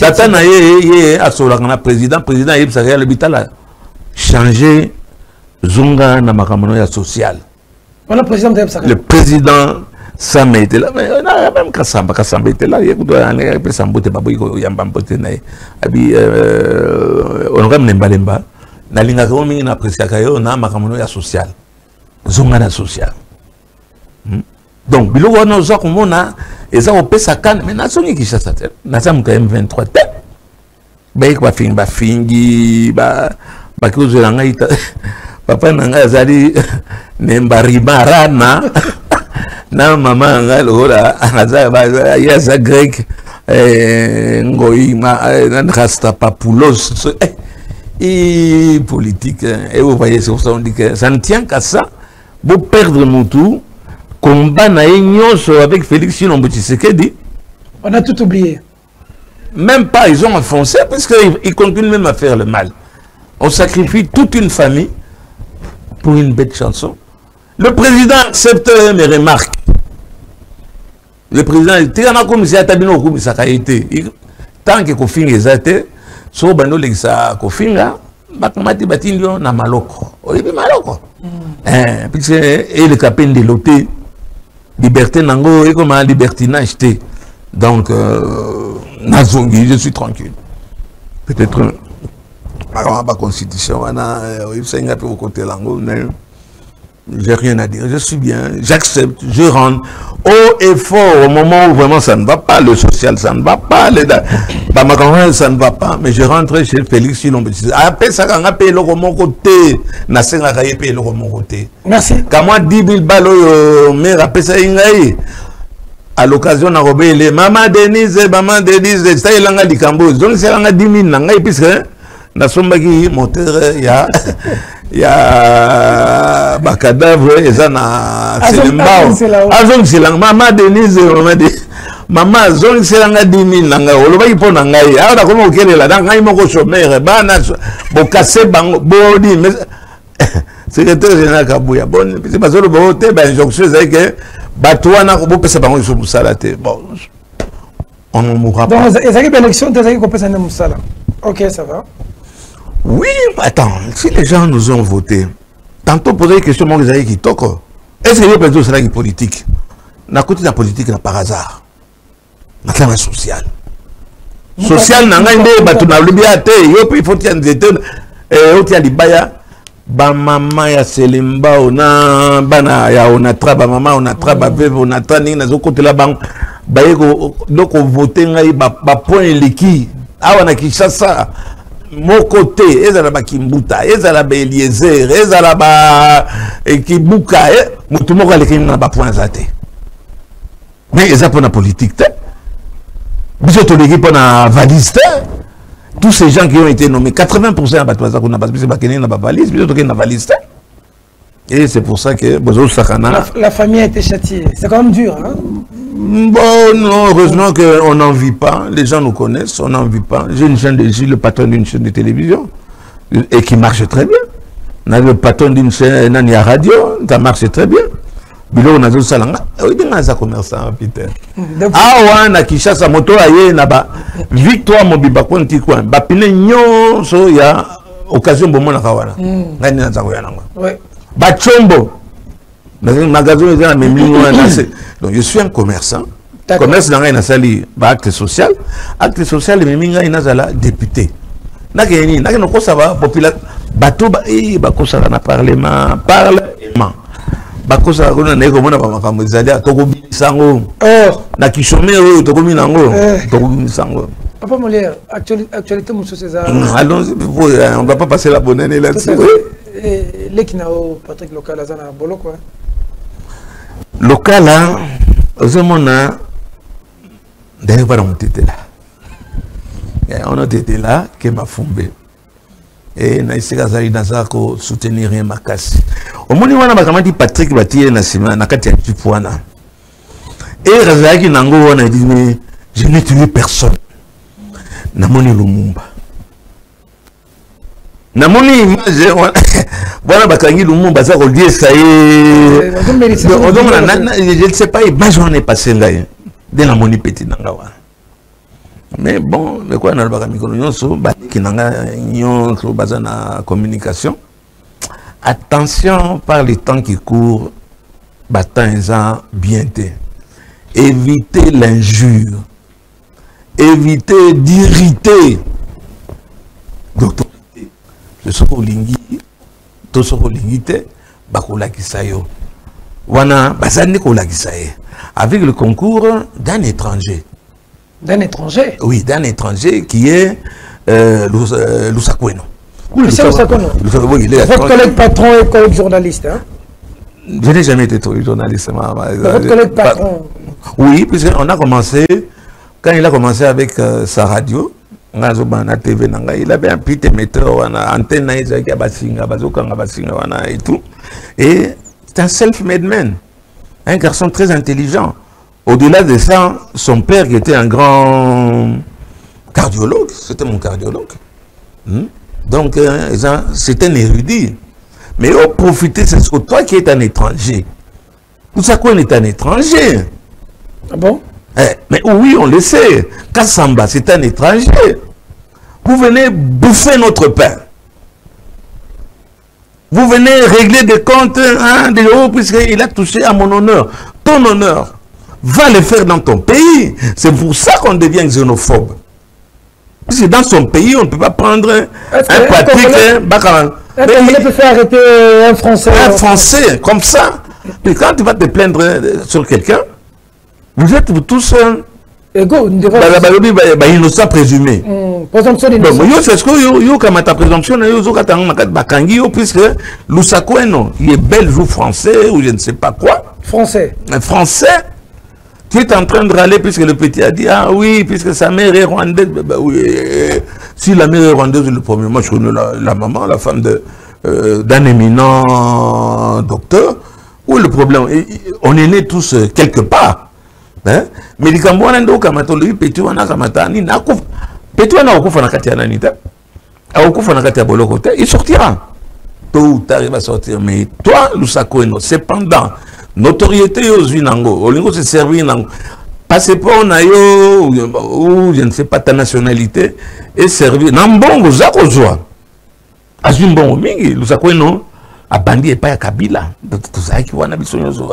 tata na ye asola kana président yeb sa le bitala changer zunga na makamano ya social voilà le président ça mettait là mais même kasamba était là il doit aller pe sambote baboy ko yamba mpote na abi honorable Nembalemba na linga ko mingi na apprécier kayo na makamano ya social zunga na social donc biloko wana oza komona eza kopesa kane mais nasongi Kinshasa te naza muka M23 te bayeki bafingi bakozwela ngai papa na ngai azali Nembarimara na mama ngai lokola ye aza grec ngoi Rastapapoulos et politique et vous voyez c'est pour ça on dit que ça ne tient qu'à ça vous perdre mon tour combat avec Félix Chilombo Tshisekedi. On a tout oublié. Même pas, ils ont enfoncé parce qu'ils continuent même à faire le mal. On sacrifie toute une famille pour une bête chanson. Le président accepte mes remarques. Le président dit tant que Kofinga est athée, so bando l'exa Kofinga, bakamati batindio na maloko. Olibi maloko. Puisque et le capin de l'ôté. Liberté nango et comme un libertinage t. Donc nazongi je suis tranquille. Peut-être pas constitution il peu au côté lango mais j'ai rien à dire, je suis bien, j'accepte, je rentre haut et fort au moment où vraiment ça ne va pas, le social ça ne va pas, ça ne va pas, mais je rentre chez Félix Chilombo. Après ça, quand on a payé le mon côté, n'a pas payé le mon côté. Merci. Quand moi 10 000 balles, mais après ça, à l'occasion na robele maman Denise ça il a likambo donc c'est langa 10 000 nanga puisque na sombaki moteur ya ba cadavre ezana selembao azong selang maman Denise maman zong selanga 10 000 nanga olobaki pona ngai ala komo okelela na ngai moko chômeur bana bo casser bango bodi mais secrétaire général Kabouya bon c'est parce que le vote ba injonction c'est que batouana ko pesa bango so musala te bon on ne mourra pas donc ezaki élection ezaki ko pesa na musala OK ça va oui attends si les gens nous ont voté tantôt poser des questions moi ezaki kitoko est-ce que les personnes c'est la politique na côté de la politique na par hasard na classe sociale na ngai nde batuna lubia te yo puis faut tiens des et otia libaya ba mama ya selemba ona bana ya onatra ba mama onatra ba bebe onatra ningi nazo kotela bang bayeko doko voter ngai ba point liki awa na Kinshasa mon côté ezala ba Kimbuta ezala ba Eliezer ezala ba Kibuka mutu moko aleki na ba point zate mais eza pour la politique te biso to leki pour na valise te. Tous ces gens qui ont été nommés, 80% à Batouaza, qu'on a pas valise, et c'est pour ça que la famille a été châtiée. C'est quand même dur. Hein? Bon, non, heureusement qu'on n'en vit pas. Les gens nous connaissent, on n'en vit pas. J'ai le patron d'une chaîne de télévision et qui marche très bien. On a le patron d'une chaîne de radio, ça marche très bien. Bilo na zo salanga oui bien ça commerçant Peter ah na Kinshasa moto aye na ba victoire mobiba konti kwa ba pine nyonso ya occasion bomona kawana ngani na za koyana ouais ba chombo na magasin za memi wana donc je suis un commerçant commerce na ngai na sali ba acte social memi ngai na zala député na keni na ko ça va population bato ba ko ça na parlement bakosa kona na ko mona ba makambo zalia to ko bisango na kishomé to ko minango to ko bisango Papa Molière actualité monsieur César allons on va pas passer la bonne année là-dessus les qui n'a Patrick Local azana bolo quoi local là ozomona d'ailleurs para mutete là on a été là que m'a fombé et na isika zali nazako soutenir un makasi omoni wana bakamati Patrick batie na sima na kati ya tipwana et razaki nango wana dit mais je n'ai tué personne namoni Lumumba namoni image voilà bakangi Lumumba ça ko dire ça je ne sais pas image on est passé là de la moni petit nanga wana. Mais bon, mais quoi, on a le communication. Attention par les temps qui courent, battant bien. Évitez l'injure. Évitez d'irriter l'autorité. Le sokolingi, to sokolingite, bakola kisayo. Wana, bazani kola kisaye. Avec le concours d'un étranger. D'un étranger? Oui, d'un étranger qui est Lusakweno. C'est Lusakweno. Oui, il est votre collègue patron et collègue journaliste. Hein? Je n'ai jamais été journaliste. Votre collègue patron? Oui, puisqu'on a commencé, quand il a commencé avec sa radio, il avait un petit émetteur, antenne, et tout. Et c'est un self-made man, un garçon très intelligent. Au-delà de ça, son père qui était un grand cardiologue, c'était mon cardiologue. Donc, c'est un érudit. Mais au profiter, c'est toi qui es un étranger. Tout ça, qu'on est un étranger. Ah bon? Mais oui, on le sait. Kassamba, c'est un étranger. Vous venez bouffer notre pain. Vous venez régler des comptes puisqu'il a touché à mon honneur. Ton honneur. Va le faire dans ton pays. C'est pour ça qu'on devient xénophobe. Parce que dans son pays, on ne peut pas prendre un Patrick. Il peut faire arrêter un Français. Un Français, comme ça. Et quand tu vas te plaindre sur quelqu'un, vous êtes tous innocents présumés. Présomption d'innocence. Ta présomption, puisque Lusakweno, il est belge ou français, ou je ne sais pas quoi. Français. Un Français. Tu es en train de râler puisque le petit a dit, ah oui, puisque sa mère est rwandaise. Bah, oui, si la mère est rwandaise, le premier, moi je connais la maman, la femme d'un éminent docteur. Où est le problème? On est nés tous quelque part. Hein? Mais les Cambouans n'ont pas de petit wana kamata ni nakouf. Petit wana okufa na katia nanita. Okufa na katia bolo côté, il sortira. Tôt ou tard il va sortir. Mais toi, Lusako Eno, cependant, notoriété aux Vinango, au lingo se servir nango. Passeport na yo ou je ne sais pas ta nationalité et servir. Nambongo zako joa. Azumbongo mingi Lusako Eno a bandi et pas à Kabila. Tout ça qui wana bisonyo zo.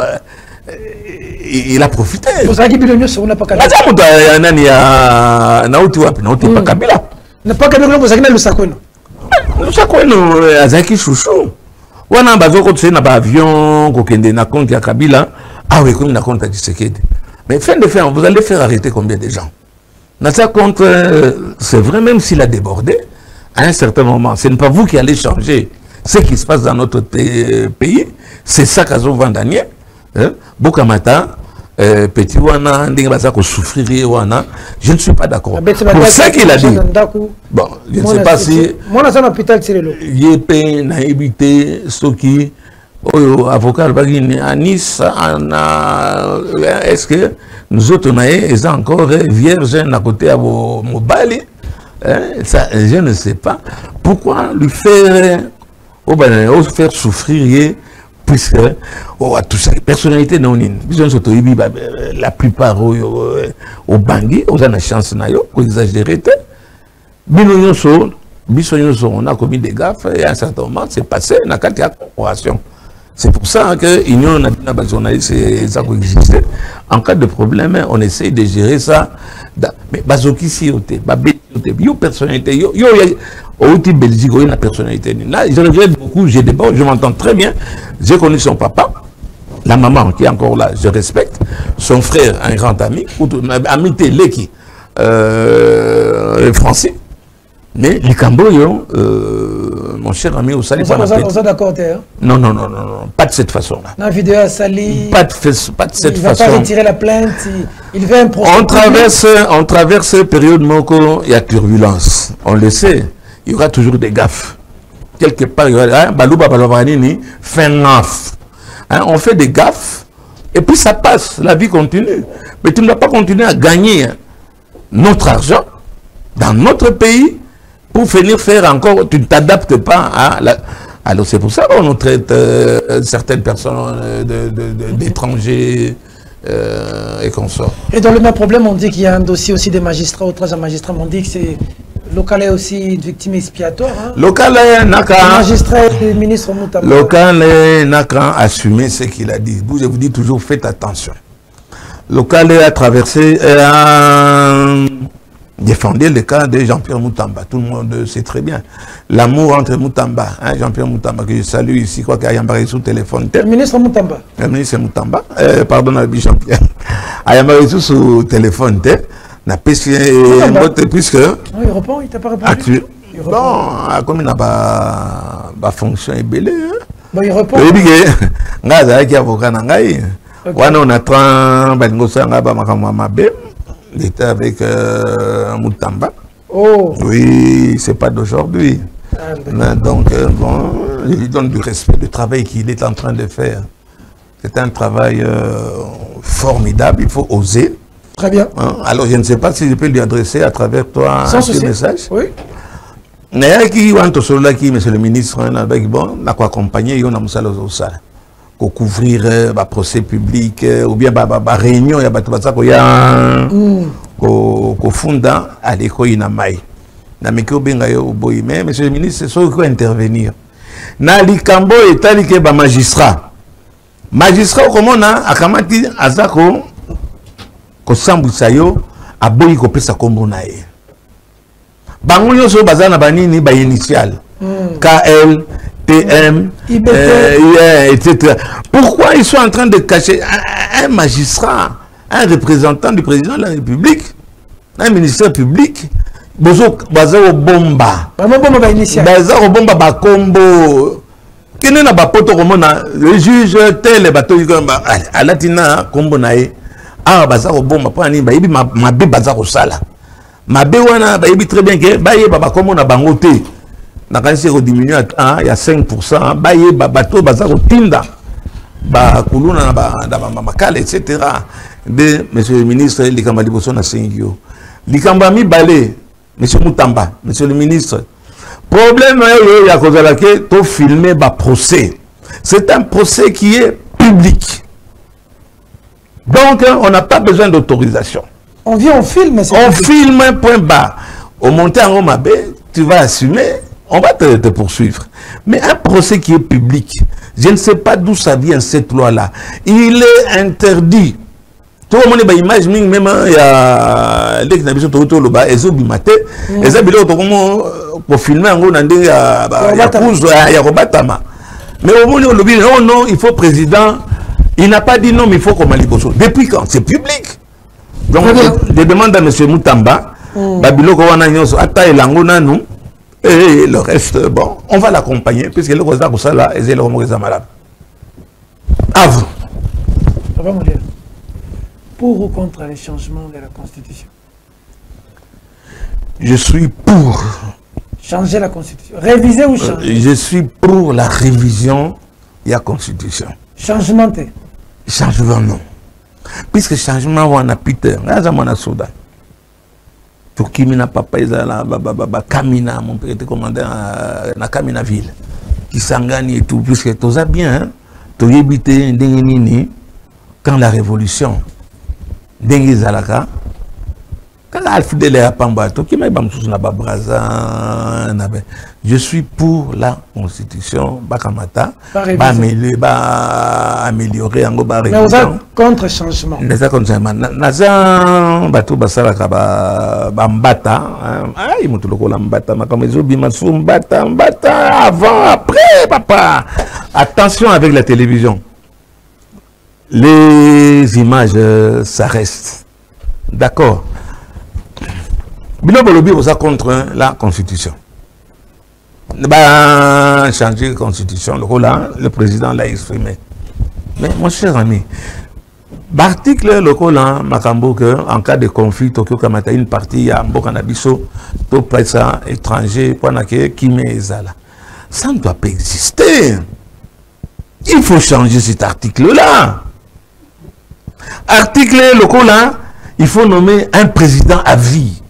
Il a profité. Tout ça qui bilonyo sur n'a pas Kabila. Aza muta nani ya nauti wapi nauti pas Kabila. N'a pas Kabila ko zakina Lusako Eno. Lusako Eno azaki chouchou. Wana bazoko tse na ba avion ko kende na compte ya Kabila. Ah oui, comme na compte à Tshisekedi. Mais fin de faire, vous allez faire arrêter combien de gens? Dans ça compte, c'est vrai, même s'il a débordé, à un certain moment, ce n'est pas vous qui allez changer ce qui se passe dans notre pays. C'est ça qu'Azo Vandanier. Bokamata, petit wana, souffrir wana. Je ne suis pas d'accord. Pour ça qu'il a dit. Bon, je ne sais pas si. Moi, je suis un hôpital Tirelo. Yépé, naïbité, Soki, avocat à Nice, est-ce que nous autres, on est encore vierges à côté à vos mobiles? Ça, je ne sais pas. Pourquoi lui faire, faire souffrir? Puisque tout ça, personnalité non la plupart au Bangui, on a la chance pour exagérer. On a commis des gaffes et à un certain moment, c'est passé dans la corporation. C'est pour ça que l'Union nationale journaliste ça existe. En cas de problème, on essaye de gérer ça. Mais bazoki si yote, yo personnalité, yo outil Belgique, yo une personnalité. Là, je regrette beaucoup, j'ai des bons, je m'entends très bien. J'ai connu son papa, la maman qui est encore là, je respecte. Son frère, un grand ami, amitié Leki, français. Mais les Cambodgiens, mon cher ami, vous savez pas. On est d'accord, non, pas de cette façon-là. La vidéo à Sali. Pas de cette façon. Il va pas retirer la plainte. Il veut un procès. On traverse une période où il y a turbulence. On le sait. Il y aura toujours des gaffes. Quelque part, il y aura Balouba Balabanini fait gaffe. On fait des gaffes et puis ça passe. La vie continue. Mais tu ne dois pas continuer à gagner notre argent dans notre pays. Pour venir faire encore, tu ne t'adaptes pas à la... Alors c'est pour ça qu'on traite certaines personnes d'étrangers et consorts. Et dans le même problème, on dit qu'il y a un dossier aussi des magistrats, autres magistrats m'ont dit que c'est... Local est aussi une victime expiatoire. Hein? Local est magistrat et le ministre Moutamba. Local est n'a qu'à assumer ce qu'il a dit. Je vous dis toujours, faites attention. Local a traversé... défendait le cas de Jean-Pierre Moutamba. Tout le monde sait très bien. L'amour entre Moutamba, hein, Jean-Pierre Moutamba, que je salue ici, quoi qu'il y a un sous téléphone. Le ministre Moutamba. Le ministre Moutamba, pardon, Jean-Pierre. Il y a un sous téléphone, n'a pas puisque. Il répond, il t'a pas répondu. Bon, comme il n'a pas fonction ébélée. Bon, il répond. Il dit que, avocat, on a il était avec Moutamba. Oh. Oui, c'est pas d'aujourd'hui. Donc, bon, je lui donne du respect du travail qu'il est en train de faire. C'est un travail formidable, il faut oser. Très bien. Alors, je ne sais pas si je peux lui adresser à travers toi un petit message. Oui. Monsieur le ministre, bon, on a accompagné, on a pour couvrir le procès public ou bien la réunion, il y a un funda à l'école na mai. Na meko benga yo boy mais monsieur le ministre c'est ce qui va intervenir. Na likambo etali ke ba magistrat. Magistrat comment na akamati azako ko sambisa yo aboyi ko pesa kombo na ye. Bango nyonso bazana banini ba initial. KL TM, etc. Pourquoi ils sont en train de cacher un magistrat, un représentant du président de la République, un ministère public, Bazao Bomba, Bazao Bomba Bakombo, qui le juge tel bateau à Latina, Kombo Nae, ah baza ko bomba pa ni ba yebi mabe baza ko sala mabe wana ba yebi très bien que ba yeba ba comme on a bangoté na kanisi ko diminuer à il y a 5% ba yeba bato baza ko tinda ba kuluna na ba makala etc. de monsieur le ministre likamba liboso na singio likamba mi balé monsieur Mutamba monsieur le ministre problème il y a cause à laquelle to filmer ba procès. C'est un procès qui est public. Donc, on n'a pas besoin d'autorisation. On vient, on filme. On filme, point barre. Au monter en Romabé, tu vas assumer, on va te poursuivre. Mais un procès qui est public, je ne sais pas d'où ça vient cette loi-là. Il est interdit. Tout le monde a une image, même il y a des gens qui ont été là-bas, ils ont bimaté, ils ont pour filmer en gros, il y a Robatama. Mais au moment où on dit non, non, il faut président, il n'a pas dit non, mais il faut qu'on m'a liboso. Depuis quand? C'est public. Donc, je demande à M. Mutamba, Babilo Kowana Nyos, Ata et Langona, nous, et le reste, bon, on va l'accompagner, puisque le Rosa Roussala et le Rosa Malade. À vous. Pour ou contre les changements de la Constitution? Je suis pour. Changer la Constitution. Réviser ou changer? Je suis pour la révision de la Constitution. Changement? Changement, non. Puisque changement, on a Peter. Là, on a Soudan. Pour qui n'a pas Kamina, mon père était commandant à Kamina ville. Qui s'engage et tout. Puisque tout ça bien, tout habité quand la révolution, Dengue Zalaka, je suis pour la Constitution. Améliorer en mais vous êtes contre changement. Avant, après, papa. Attention avec la télévision. Les images, ça reste. D'accord. Bilo Bolobi vous a contre la Constitution. Changer la Constitution, le président l'a exprimé. Mais mon cher ami, l'article le Colan, Makambo, en cas de conflit, Tokyo Kamata, une partie à Mbokanabiso, tout presse étranger, Poinake, Kimezala. Ça ne doit pas exister. Il faut changer cet article-là. Article le Colan, il faut nommer un président à vie.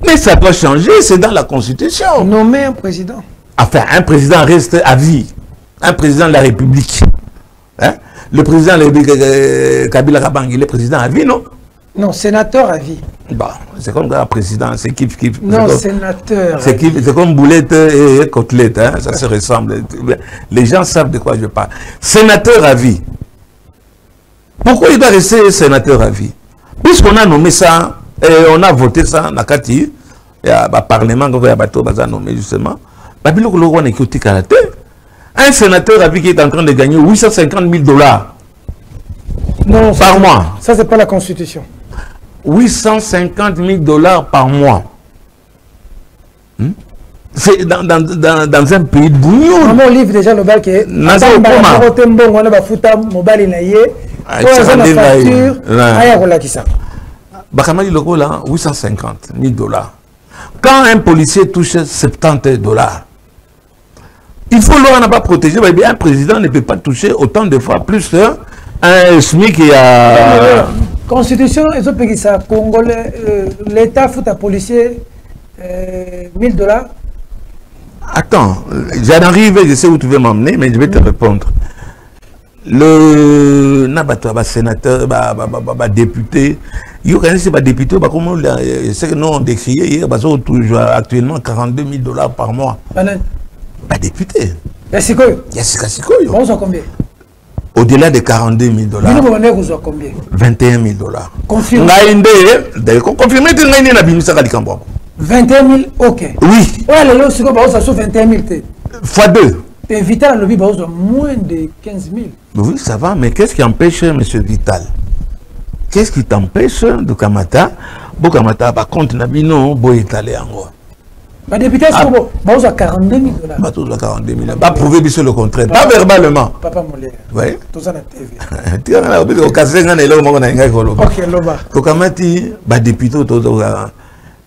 Mais ça doit changer, c'est dans la Constitution. Nommer un président. Enfin, un président reste à vie. Un président de la République. Hein? Le président de la République, Kabila Kabang, il est président à vie, non? Non, sénateur à vie. Bon, c'est comme un président, c'est qui. Non, sénateur. C'est comme boulette et côtelette, hein? Ça se ressemble. Les gens savent de quoi je parle. Sénateur à vie. Pourquoi il doit rester sénateur à vie? Puisqu'on a nommé ça, et on a voté ça, Nakati, il y a un parlement qui a nommé justement, un sénateur à vie qui est en train de gagner 850 000 $. Non, par mois. Ça, c'est pas la Constitution. 850 000 $ par mois. C'est dans un pays de bouillon. Mon livre déjà le bal qui est. Bakamali Loko là, 850 000 $. Quand un policier touche 70 $, il faut l'on pas protéger. Un président ne peut pas toucher autant de fois plus qu'un SMIC qui a. Constitution, ils ont payé ça. Congolais, l'État fout un policier 1000 $. Attends, j'en arrive, je sais où tu veux m'emmener, mais je vais te répondre. Le sénateur, député, il y a des députés, c'est que nous on décrié, toujours actuellement 42 000 $ par mois. Pas député. Il y a combien? Au-delà de 42 000 $. Combien? 21 000 $. Confirmé. Confirmé, 21 000, ok. Oui. Ouais, le lot, c'est 21 000. Fois 2. Et Vital, le lobby, moins de 15 000. Oui, ça va, mais qu'est-ce qui empêche M. Vital? Qu'est-ce qui t'empêche de Kamata? Bo Kamata, par contre, Nabino, Bo étalé en gros. Les députés sont à 42 000 $. Bah, tous à 42 000 $. Pas prouver le contraire. Pas verbalement. Papa Molé. Oui. Tout ça na TV. Tu as au casser quand il est Ok, Loba. Tokamati, bah député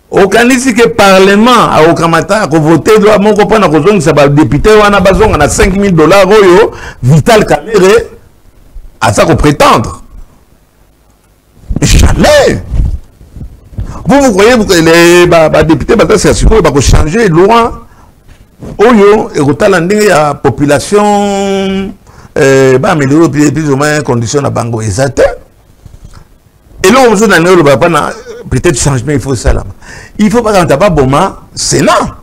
au kanisi que parlement a Okamata a voté droit mon copain a besoin ça va député on a besoin on a 5 000 $ oyo Vital Kamerhe à ça qu'on prétendre. Jamais. Vous croyez que les députés vont changer loi oyo et que la population va améliorer plus ou moins conditions à bango exact. Et là on veut dans le peut-être changement il faut ça là. Il faut pas quand t'as pas bon Sénat.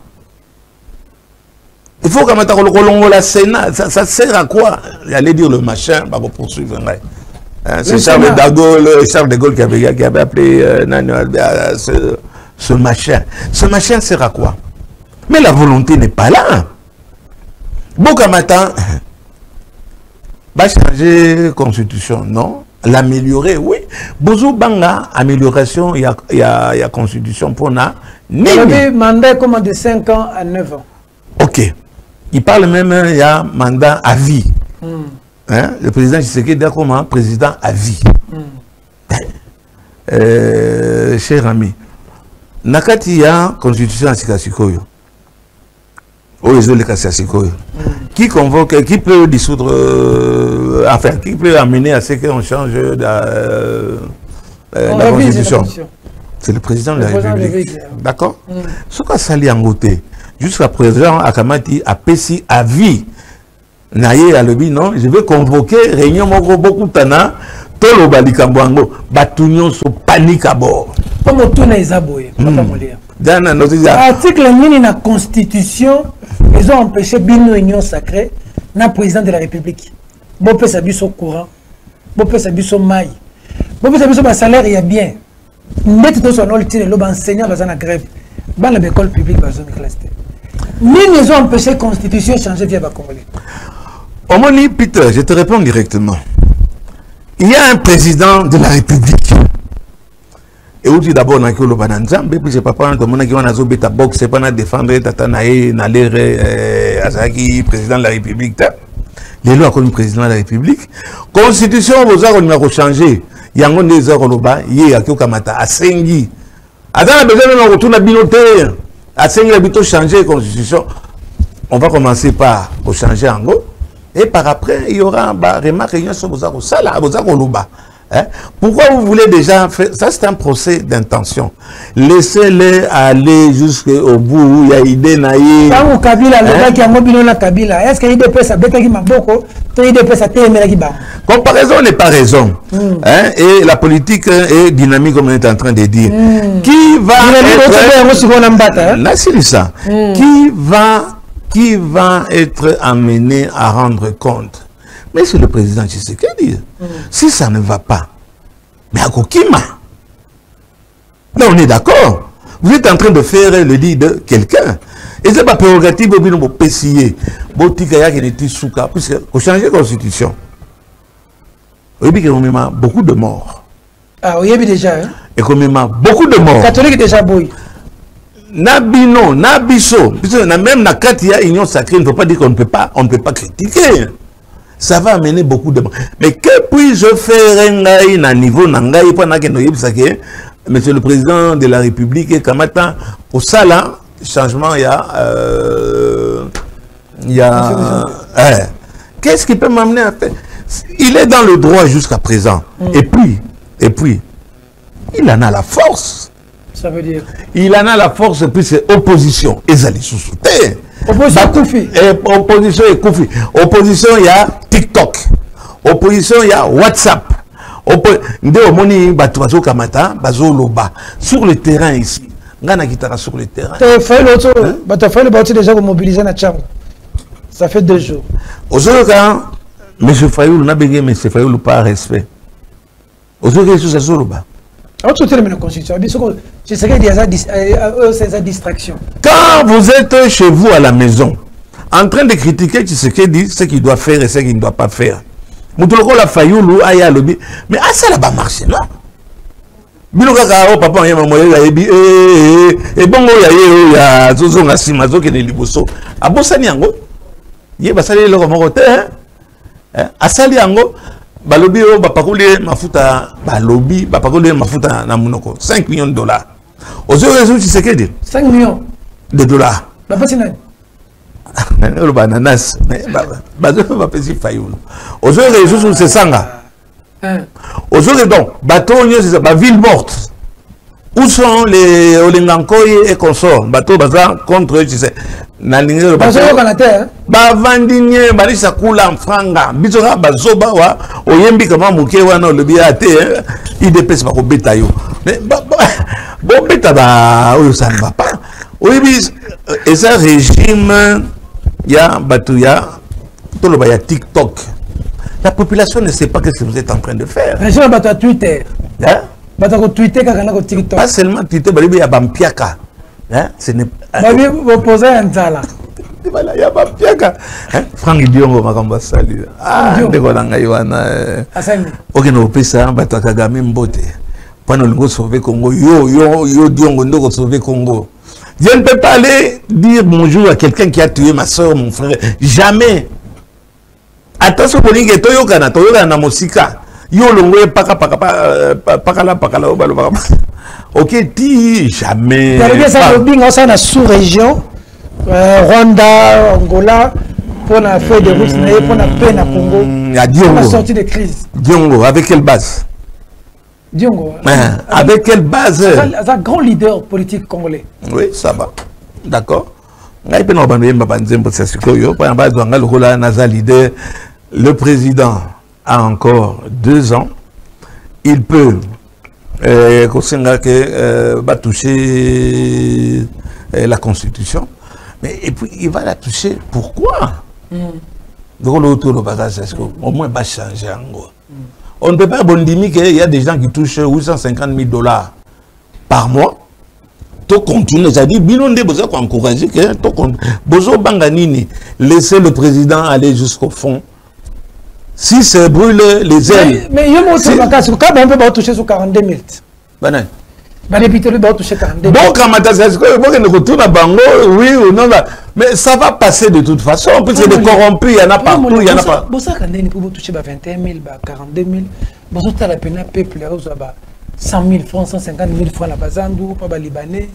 Il faut quand t'as le Sénat ça sert à quoi? J'allais dire le machin va poursuivre. C'est Charles de Gaulle qui avait appelé ce machin. Ce machin sert à quoi? Mais la volonté n'est pas là. Bokamata va changer la constitution, non? L'améliorer, oui. Bozo Banga, amélioration, il y a constitution pour na. Il avait mandat comme de 5 ans à 9 ans. Ok. Il parle même, il y a mandat à vie. Hein? Le président Tshisekedi est comme président à vie. Cher ami, nakati ya constitution à Sikasikoyo. Qui convoque, qui peut dissoudre, enfin, qui peut amener à ce qu'on change la constitution? C'est le président de la République. D'accord? Ce qu'a sali en côté, jusqu'à présent, Akamati a péci à vie. Naye a le non, je vais convoquer réunion beaucoup tana, tolo balikambwango, batunyon so panique à bord. Comme tout n'est aboyé, papa Molia. Article de la Constitution, ils ont empêché une réunion sacrée, na président de la République. Bon peut s'habiller au courant, bon peut s'habiller au maï, bon peut s'habiller au salaire, il y a bien. Net tout son oltine, l'homme enseignant dans la grève, dans l'école publique, dans une classe. Ils ont empêché la Constitution de changer via Congolais. Omoni Peter, je te réponds directement. Il y a un président de la République. Et où tu d'abord n'a que le bananzambe, puis c'est pas pendant que mon qui va zo beta box, c'est pas na défendre tata nae na l'air Azaki président de la République. Les lois comme président de la République. Constitution vous a on changer. Il y a un des heures au bas, il y a que kamata à Sengi. Attends, besoin de retourner à binoter. À Sengi habito changer constitution. On va commencer par changer en gros. Et par après, il y aura une remarque sur vos pourquoi vous voulez déjà faire ça? C'est un procès d'intention. Laissez-les aller jusqu'au bout. Il y a idée naïve. Est-ce qu'il y a comparaison n'est pas raison. Et la politique est dynamique comme on est en train de dire. Qui va être amené à rendre compte? Mais c'est le président Tshisekedi. Si ça ne va pas, mais à Kokima. Là, on est d'accord. Vous êtes en train de faire le lit de quelqu'un. Et c'est pas prérogative pour PCA. Puisque pour changer la constitution, il y a beaucoup de morts. Ah oui, il y a déjà. Et quand même beaucoup de morts. Catholique déjà boy. Nabino, Nabiso, même na Katia Union Sacrée, il ne faut pas dire qu'on ne peut pas critiquer. Ça va amener beaucoup de... Mais que puis-je faire à niveau Nangaï pendant que monsieur le président de la République, Kamata, pour ça là, changement, il y a... qu'est-ce qui peut m'amener à faire? Il est dans le droit jusqu'à présent. Et puis, il en a la force. Ça veut dire? Il en a la force, puis c'est opposition. Ils allaient sous-souter. Opposition Koufi. Opposition et Koufi. Opposition, il y a TikTok. Opposition, il y a WhatsApp. Sur le terrain ici. Sur le terrain. Tu as fait le déjà mobiliser la chambre. Ça fait 2 jours. Aujourd'hui, M. Fayoul n'a pas M. Fayoul pas respect. Aujourd'hui, c'est ça. Quand vous êtes chez vous à la maison, en train de critiquer ce qu'il doit faire et ce qu'il ne doit pas faire, mais à ça là-bas marche, non? Biloka ka papa on yema moye ya ebi e bongo ya zozo ngasima zoke ne liboso. Abosani yango. Ye basali loko moko te asali yango balobi o bapakuli mafuta balobi bapakuli mafuta na munoko 5 millions de dollars. Ozo rezo Tshisekedi 5 millions de dollars. Bapesi nani? Le bananas bazo bapesi fayulu. Ozo rezo se sanga. Aujourd'hui, donc, bateau, c'est la ville morte. Où sont les Olingankoy et consorts? Bateau, baza contre eux, tu sais. Nalingue le bateau. Bavandinier, balisa kula en franga. Bisora, bazoba, wa, oyembi, comment mouké, wa, non, le biate, il dépêche pas au bétail. Mais, bon, béta, bah, ça ne va pas. Oui, et ça, régime, ya, batouya, tout le baya TikTok. La population ne sait pas ce que vous êtes en train de faire. Les gens battent Twitter. Hein? Battent Twitter quand TikTok. Pas seulement Twitter, il y a Bampiaka. Hein? Ce n'est pas. Vous posez un tala. Il y a Bampiaka. Franck Diongo m'a sali. Ah, Dekolanga Yoana. Ok, nous payons ça, Batakagami Mbote. Pendant le sauver Congo, yo Diongo Ndoko sauver Congo. Je ne peux pas aller dire bonjour à quelqu'un qui a tué ma soeur, mon frère. Jamais. Attention, Bolingue, Toyokana na Mosika. Yo longwe pakala. Ok, ti jamais. Ça ça na sous-région, Rwanda, Angola, pour la feuille de route, pour la paix na Congo. Pour la sortie de crise. Diongo, avec quelle base? Diongo. Avec quelle base? C'est un grand leader politique congolais. Oui, ça va. D'accord. Le président a encore 2 ans. Il peut toucher la Constitution. Mais et puis, il va la toucher. Pourquoi? Au moins, il va changer en gros. On ne peut pas bondimi qu'il y a des gens qui touchent 850 000 $ par mois. To continue, j'ai-à-dire, Bilonde besoin encourager que to besoin banganini, laisser le président aller jusqu'au fond. Si ça brûle les ailes. Mais il y a un autre cas, on peut toucher sur 42 000. Banane. Les députés doivent toucher 42 000. Donc, oui ou non, mais ça va passer de toute façon. En plus, c'est des corrompus, il y en a partout, il y en a pas. Bon, ça, quand on peut toucher 21 000, 42 000, bon, ça, la peine à peuple, 100 000 francs, 150 000 francs, la bazandou, pas Libanais.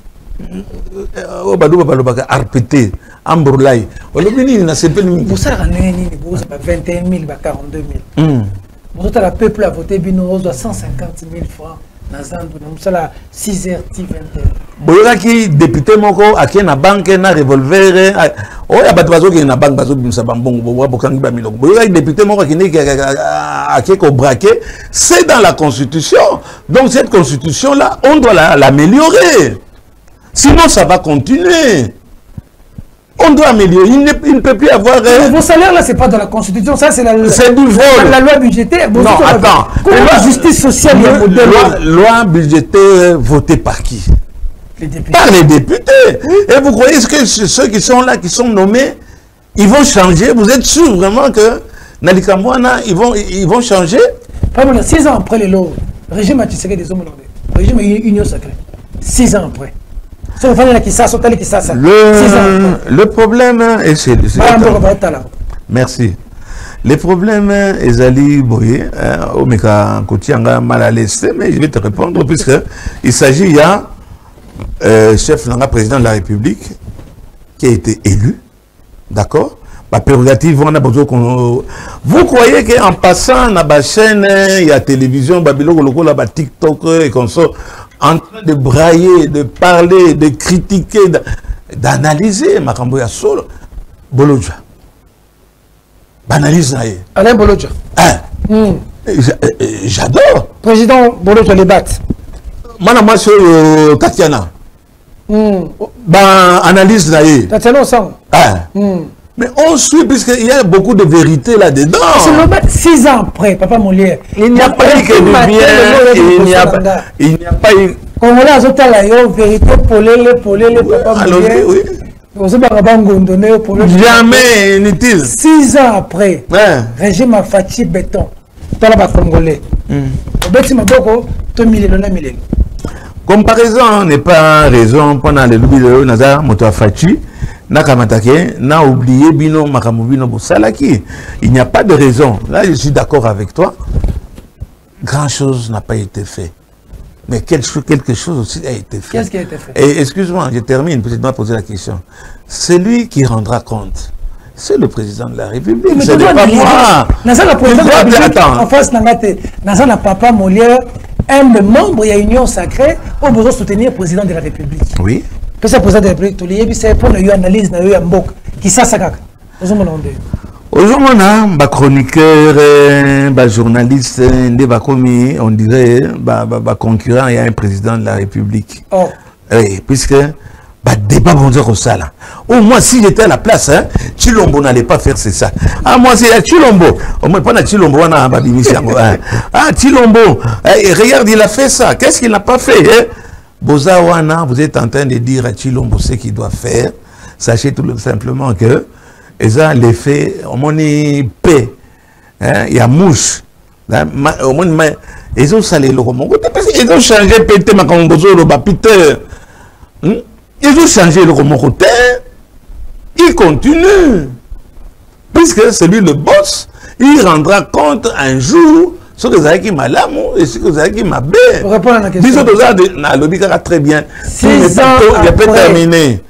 Oh, badou, badou, arpété, ambrulai. Oh, le béni, il n'a pas de. Bon, ça, quand on 21 000, 42 000. Bon, ça, la peuple a voté, bino, 150 000 francs. Nous 6h, 21. Qui député moko à qui na banque na revolver oh ya bato bazo qui na banque bazo bimsa bambongo bokangi ba miloko boyoka député moko qui n'est à qui ko braquer c'est dans la constitution. Donc cette constitution là on doit l'améliorer, sinon ça va continuer. On doit améliorer. Il ne peut plus avoir. Vos salaires là, c'est pas dans la Constitution, ça c'est la loi. C'est du vol. La loi budgétaire. Non, attends. La justice sociale. Loi budgétaire votée par qui? Les députés. Par les députés. Et vous croyez que ceux qui sont là, qui sont nommés, ils vont changer? Vous êtes sûr vraiment que Nalikamwana, ils vont changer? 6 ans après les lois, le régime a tiré des hommes hollandais. Le régime Union sacrée. 6 ans après. Le problème, et c'est merci. Le problème, Ezali Boye, Omeka Kotianga mal à l'aise, mais je vais te répondre, puisque il s'agit, il y a chef Nanga, président de la République, qui a été élu, d'accord? Ma prérogative, on a besoin qu'on. Vous croyez qu'en passant dans la chaîne, il y a télévision, Babylon, là, TikTok et comme ça, en train de brailler, de parler, de critiquer, d'analyser, Makambo ya solo, Bolodja. Banalise naïe. Alain Bolodja. J'adore. Président Bolodja les bat. Moi, sur Tatiana. Analyse naïe. Tatiana au sang. Mais on suit, puisqu'il y a beaucoup de vérité là-dedans. C'est le bat 6 ans après, Papa Molière. Il n'y a pas eu que du bien, il n'y a pas eu... Congolais a sauté la vérité, polélé, Papa Molière. Jamais inutile. 6 ans après, régime a fatigué béton. Dans la Congolais. Au Betty Maboko, 2 millions. Comparaison n'est pas raison pendant le lobby de Nazar Motoafatu. Nakamatake, n'a oublié Bino Makamubino Bosalaki. Il n'y a pas de raison. Là, je suis d'accord avec toi. Grand chose n'a pas été fait. Mais quelque chose aussi a été fait. Qu'est-ce qui a été fait? Et excuse-moi, je termine, peut-être moi poser la question. C'est lui qui rendra compte. C'est le président de la République. Ce n'est pas moi. En face, Nazana Papa Molière, un des membres, il y a Union Sacrée, on besoin soutenir le président de la République. Oui. Que c'est le président de la République, c'est pour une analyse, un mbok, qui ça, ça, aujourd'hui, on a chroniqueur, journaliste, on dirait, concurrent, il y a un président de la République. Oh. Oui, puisque, débat bon dire ça là. Oh, moi, si j'étais à la place, hein, Chilombo n'allait pas faire ça. Ah, moi, c'est Chilombo. Au moins, pas Chilombo, on a un Ah, Chilombo, regarde, il a fait ça. Qu'est-ce qu'il n'a pas fait, hein? Bozawana, vous êtes en train de dire à Chilombo ce qu'il doit faire. Sachez tout simplement que, l'effet, au moins, paix, il y a mouche. Au moins, ils ont salé le roman. Ils ont changé pété ma combozo, le Peter. Ils ont changé le roman côté. Il continue. Puisque c'est lui le boss, il rendra compte un jour. Ce que vous avez qui m'a l'âme et ce que vous avez qui m'a bé. Pour répondre à la question. Bisous, le très bien. 6 ans il a pas après. terminé.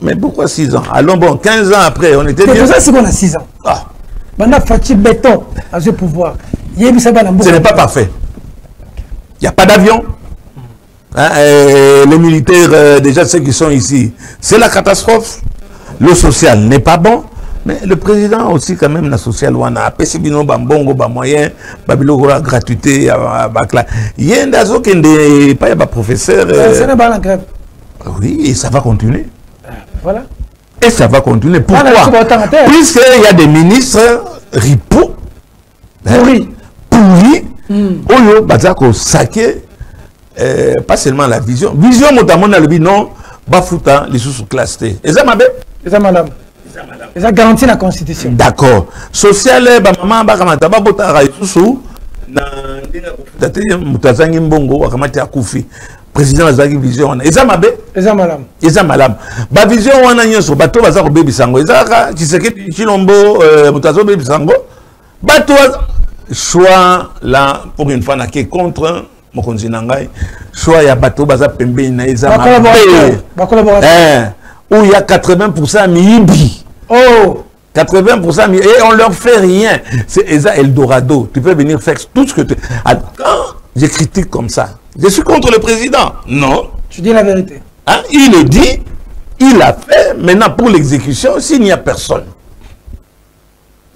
Mais pourquoi 6 ans? Allons bon, 15 ans après, on était bien. C'est pour ça qu'on a 6 ans. Ah. Maintenant, Fatih Béton a ce pouvoir. Ce n'est pas parfait. Il n'y a pas d'avion. Hein, les militaires, déjà ceux qui sont ici, c'est la catastrophe. Le social n'est pas bon. Mais le président aussi, quand même, la social, on a Pessibino, Bambongo, Bamoyen, Babilo, gratuité, Bakla. Il y a un dazo qui n'est pas un professeur. Oui, et ça va continuer. Voilà. Et ça va continuer. Pourquoi? Puisqu'il y a des ministres ripoux, pourris, Oyo, Bazako, Sake, pas seulement la vision. Vision, notamment, dans le but, non, Bafouta, les sous-classés. Et ça, ma belle? Et ça, madame? Et ça garantit la Constitution. D'accord. Social, maman, bakamata, babota, sous, na mutazangi mbongo, wakamati akufi. Président Azaki vision. Et ça, ma belle? Et ça, madame? Et ça, madame? Ba vision, on a un bateau, bazako baby sango. Et ça, tu sais que Chilombo, mutazo baby sango. Bateau, choix là, pour une fois, n'a qu'est contre. Mokonzi Nangai, choix ya bateau baza pembe na eza où il y a 80% miibi. Oh, 80% et on leur fait rien. C'est Eza Eldorado. Tu peux venir faire tout ce que tu. Quand je critique comme ça, je suis contre le président. Non. Tu dis la vérité. Hein? Il le dit, il a fait. Maintenant pour l'exécution, s'il n'y a personne.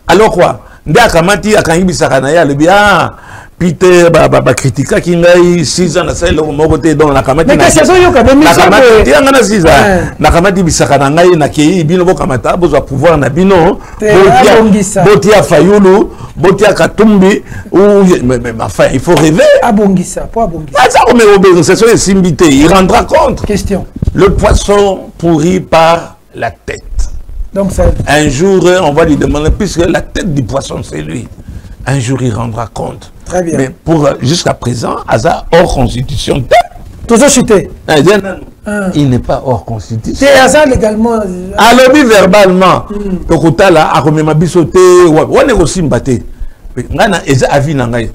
Alors quoi? Ndakamati akangibi sakanaya le bien. Peter critica qui n'a 6 ans dans la Kamati. Mais qu'est-ce que c'est que tu as 6 ans? La Kamati Bissakananga, Naki, Bino Kamata, vous avez pouvoir Nabino, Botia Fayoulou, Botia Katumbi, mais enfin, il faut rêver. Abongissa, pas Abongissa. C'est Simbité, il rendra compte. Question. Le poisson pourri par la tête. Donc ça... Un jour, on va lui demander, puisque la tête du poisson, c'est lui. Un jour, il rendra compte. Très bien. Mais pour jusqu'à présent, Aza hors constitution. Toujours chuté. Il n'est pas hors constitution. C'est Aza légalement. Alors, verbalement, Tokota là, a remis ma bisoté, on est aussi mbatté. Ngana Eza avi nangai.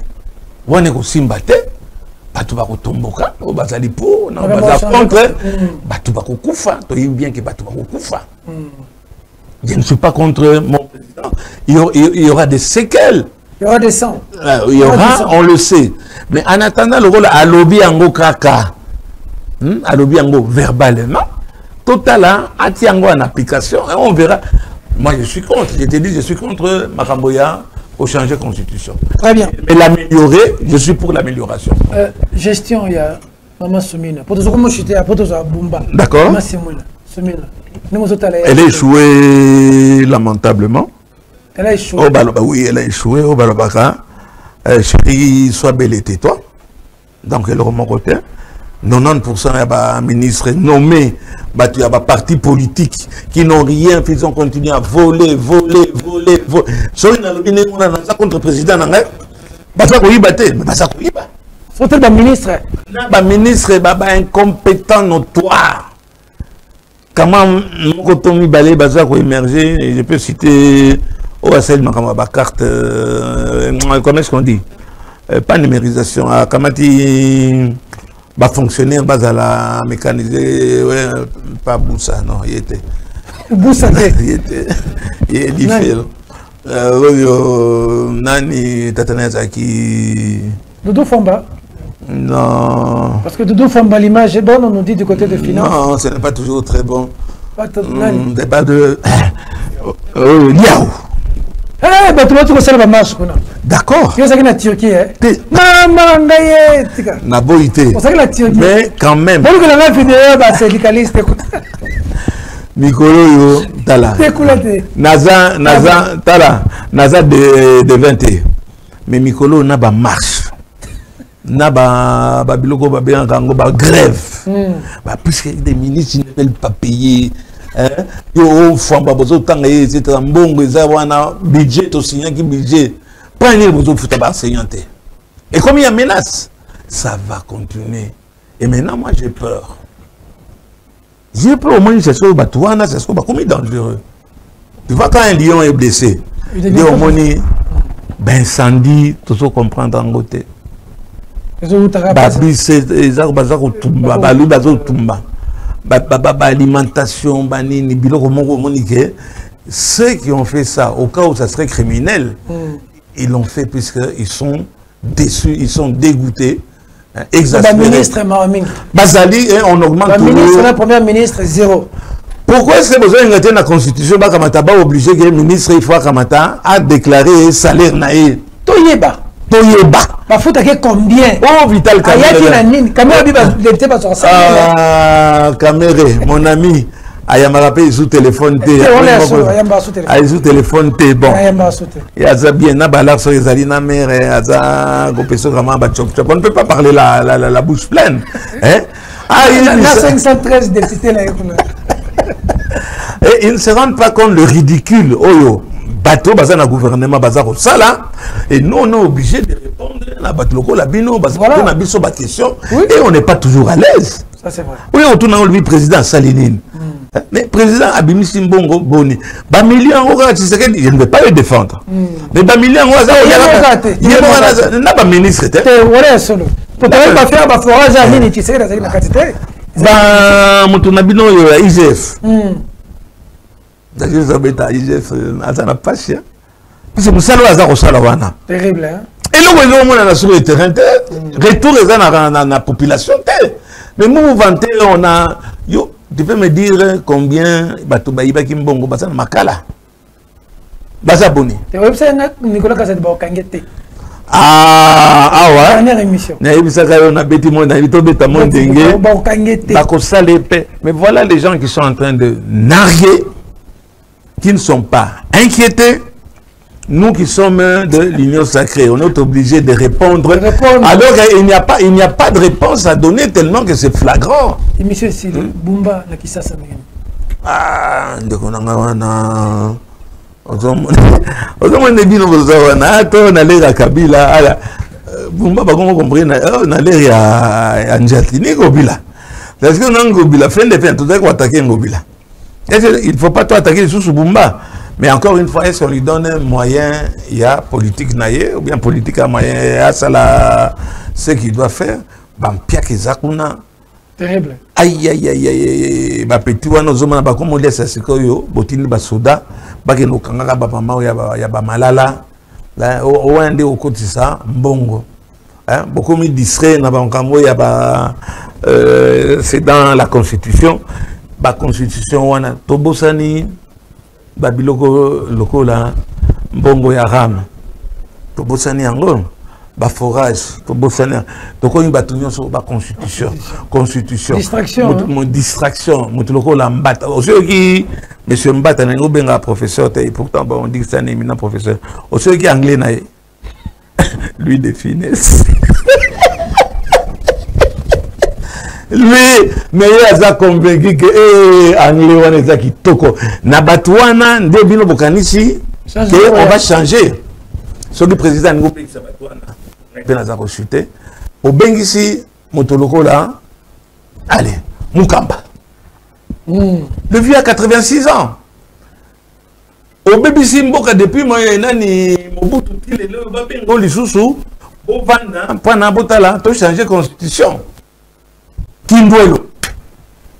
On est aussi mbatté. Batouba Tomboka, au Bazalipo, on va contre. Batouba Koufa, tu sais bien que Batouba Koufa. Je ne suis pas contre mon président. Il y aura des séquelles. Il y aura des sangs. Il y aura, on le sait. Mais en attendant, le rôle à lobby en kaka, à lobby en verbalement, total, à tiango en application, et on verra. Moi, je suis contre. Je t'ai dit, je suis contre Makamboya au changer de constitution. Très bien. Mais l'améliorer, je suis pour l'amélioration. Gestion, il y a Maman Soumina. Pour tout comment j'étais après tout ça, Bumba. D'accord. Maman Soumina. Elle a échoué lamentablement. Elle a échoué. Oh, bah, oui, elle a échoué. Oh, bah, chérie, sois belle et tais-toi. Donc, elle remonte côté. 90% il y a des ministres nommés, il y a des partis politiques qui n'ont rien fait, ils ont continué à voler. Si on a contre le président, il y a des ministres. ba ministre baba incompétent notoire. Comment Mokotomi Balé Baza ko émerger, je peux citer OSL Makama carte comment est-ce qu'on dit pas numérisation à Kamati ba fonctionnaire base à la mécanisé ouais, pas Boussa non, il était Boussa il est difficile. Nani Tataneza qui Doudou Famba. Non. Parce que Doudou Famba, l'image est bonne, on nous dit du côté de finance. Non, ce n'est pas toujours très bon. Débat de... Liao. Eh, bah tu vas te faire la marche. D'accord. Tu sais que la Turquie, hein. Maman, ngaye. Na boité. On sait que la Turquie. Mais quand même. Pour que la même vidéo, bah syndicaliste, écoute. Mikolo yo, tala. Naza, tala. Naza de 20. Mais Mikolo n'a pas marche. Na ba biloko ba bien kango ba grève puisque des ministres ne veulent pas payer yo famba bozo tanga etc mbongo eza wana budget to signer qui budget pas ni bozo futa ba enseignanté et comme il y a menace ça va continuer et maintenant moi j'ai peur au moins c'est sûr batouana c'est sûr comme dangereux tu vois quand un lion est blessé il au moins ben incendie tout ça comprendre en côté alimentation, ceux qui ont fait ça, au cas où ça serait criminel, ils l'ont fait puisqu'ils sont déçus, ils sont dégoûtés, exaspérés. Bazali, on augmente le ministre, le premier ministre, zéro. Pourquoi est-ce que besoin de la constitution, obligé que le ministre a déclaré salaire naïe? Toyeba. Ma faute à combien? Oh, Vital Caméré, mon ami, il m'a rappelé sous téléphone. Il sous téléphone. Bon. Il y a bien Nabalar sur les Alina mère, on ne peut pas parler la bouche pleine. Il y a 513 députés là. Et ils ne se rendent pas compte le ridicule. Oh, bateau bazana gouvernement bazaro ça là et nous on est obligé de répondre à bateau la bino bazana na biso ba question et on n'est pas toujours à l'aise. Ça c'est vrai. Oui, on tourne le président Salinine. Mais président Abimisi Mbongo Boni, ba million je ne vais pas le défendre. Mais ba million il n'a pas ministre voilà solo. Pour pas faire ba forage à nini tu sais la quantité. Ba mutuna bino yo IGF. D'ailleurs, IGF n'a pas chien. Parce que nous allons terrible, hein? Et nous, on a sur le terrain, retour la population. Mais nous, on a. Tu peux me dire combien Batoubaïba Kimbongo, Bassan Makala Basaboni. Nicolas Kassad Bokangete. Ah, ouais. Dernière émission. On a bêti mon mais voilà les gens qui sont en train de narguer, qui ne sont pas inquiétés. Nous qui sommes de l'Union sacrée, on est obligé de répondre. Alors qu'il n'y a pas de réponse à donner tellement que c'est flagrant. Et monsieur Silo, Bumba, la Kissa Samien. Ah, on a l'air à Kabila. Bumba, on comprend, on a l'air à Njatini Gobila. Parce que on a Gobila, fin de fin, tout à coup attaquer Gobila. Il ne faut pas tout attaquer sous Bumba. Mais encore une fois, est-ce qu'on lui donne un moyen, il y a politique naïe, ou bien politique à moyen, il y a ça ce qu'il doit faire. Bampia Kizakuna. Terrible. Aïe, aïe, aïe, aïe, bah, petit, on a pas comme on dit, c'est ce que yo, botine, bah, soda, bah, que nous, kanga, bah, pama, y a bah, malala, là, au un des au côté ça, mbongo. Hein, beaucoup de distrait, n'a pas encore, y a bah, c'est dans la constitution, bah, constitution, on a Tobosani, babiloko lokola mbongo ya ram to bosani yango ba forage to bosani to ko ba tunyo so ba constitution distraction mutu lokola mbata o ceux qui monsieur mbata na ngo benga professeur et pourtant bon on dit que c'est un éminent professeur o ceux qui anglais na lui de finesse lui, mais il a convaincu que anglais wana eza kitoko na batwana nde bino bokanishi que on va changer. Ce que le président ngo pekisa batwana pe na za ko chuter. Au bengisi Motoloko là, allez, Mukamba. Le vieux a 86 ans. Au bébé Simboka depuis moi nani Mobutu Tile le babengo lisusu au vanda pendant botala to changer constitution. Kindwelo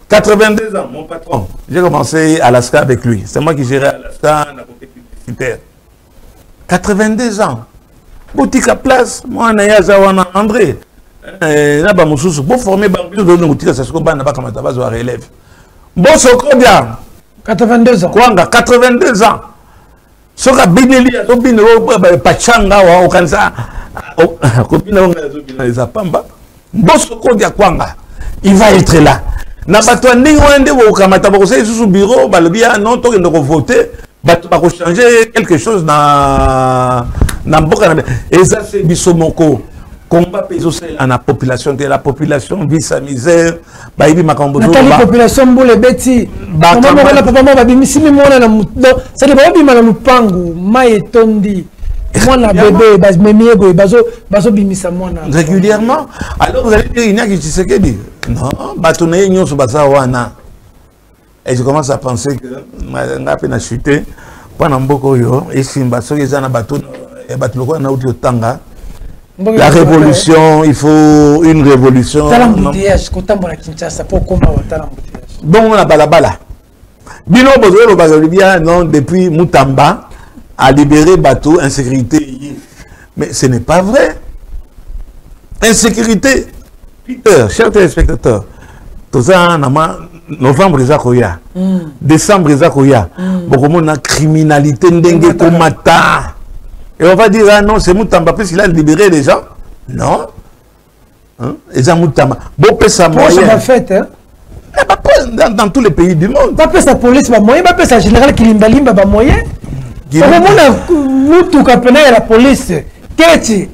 82 ans mon patron. J'ai commencé à Alaska avec lui. C'est moi qui gérais Alaska dans la côté publicitaire. 82 ans. Boutique à place, moi naya zawana André. Na ba mususu bo former bango de boutique ça se ko bana ba kamata ba zo relève. Bosso Kodia 82 ans. Kwanga 82 ans. Soka bineli ya bino pachanga wa okanza kopina nga zobina les apamba. Bosso Kodia Kwanga. Il va être là. Na bato ndingo ndé wo kamata ba ko sai sous bureau ba le bien non to ndoko voter ba ko changer quelque chose na mboka na et ça c'est bisomoko. Combat pésossel à la population, la population vit sa misère. Bah, il ma combo. La population boule beti. Bah, comment la papa m'a dit, si moi on a ça dépend bien mal pangu, maï tondi. Moi la bébé, bas mémie go, baso bimisa moi na. Régulièrement. Alors vous allez dire il n'y a qui tu sais que dit. Non, bah ton union sur basa wana. Et je commence à penser que on a peine à chuter. Pendant beaucoup yo, et si baso les ana bateau et bateau quoi na autre tanga. La révolution, il faut une révolution. Donc on a balabala. Bino Bozo Bazolibia, non, depuis Moutamba, a libéré bateau, insécurité. Mais ce n'est pas vrai. Insécurité. Peter, chers téléspectateurs, tout ça, novembre, Zakoya. Décembre, Zakoya. Beaucoup de criminalité, n'dengue komata. Et on va dire, ah non, c'est Moutamba, parce qu'il a libéré les gens. Non. Hein? Et ça, Moutamba. Bon, ça moyen. Fait, hein? Dans tous les pays du monde. Pas sa police, pas moyen, pas sa général Kilimbalimba, pas moyen. Il y a la police. Qu'est-ce que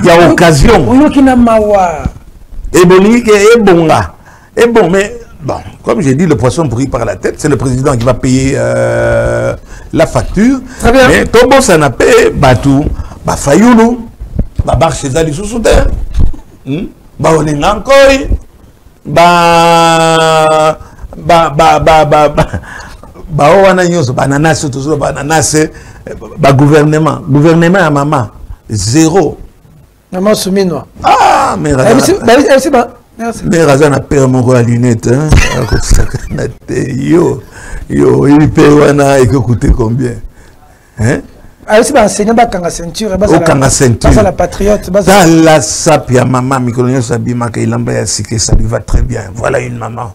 il y a occasion. Et bon, mais bon, comme j'ai dit, le poisson pourri par la tête, c'est le président qui va payer la facture. Très bien. Mais Tobo Sanapé, Batou, Bafayoulou, Babar Chezali Soussouter, Baolingankoi, Baowana Nyos, Bananas, toujours Bananas, Gouvernement à maman, zéro. Maman Souminois. Ah, mais mais Razan a perdu mon la lunette. Yo, il paye et que coûter combien? Hein? Ah, c'est enseignant la ceinture. La patriote. Dans la sapia, maman, Mikolonio Sabima, qu'il a ça lui va très bien. Voilà une maman.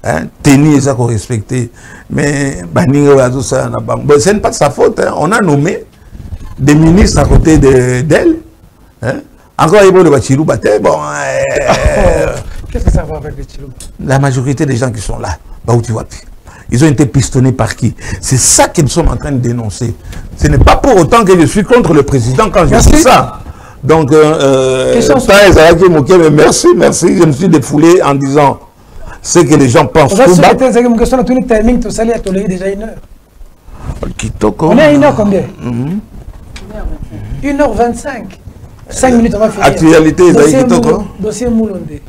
Hein? Tenir ça qu'on respecte. Mais ce n'est pas de sa faute. Hein? On a nommé des ministres à côté d'elle. Hein? Encore il y a des Chilou Baté, bon. Qu'est-ce que ça va avec les Chilou? La majorité des gens qui sont là, bah où tu vois plus. Ils ont été pistonnés par qui? C'est ça que nous sommes en train de dénoncer. Ce n'est pas pour autant que je suis contre le président quand je dis ça. Donc, merci, je me suis défoulé en disant ce que les gens pensent. On a tous les timings, tout ça, il y a déjà 1 heure. On est à 1 heure combien? 1h25. 5 minutes, on va finir. Actualité, dossier Moulondé.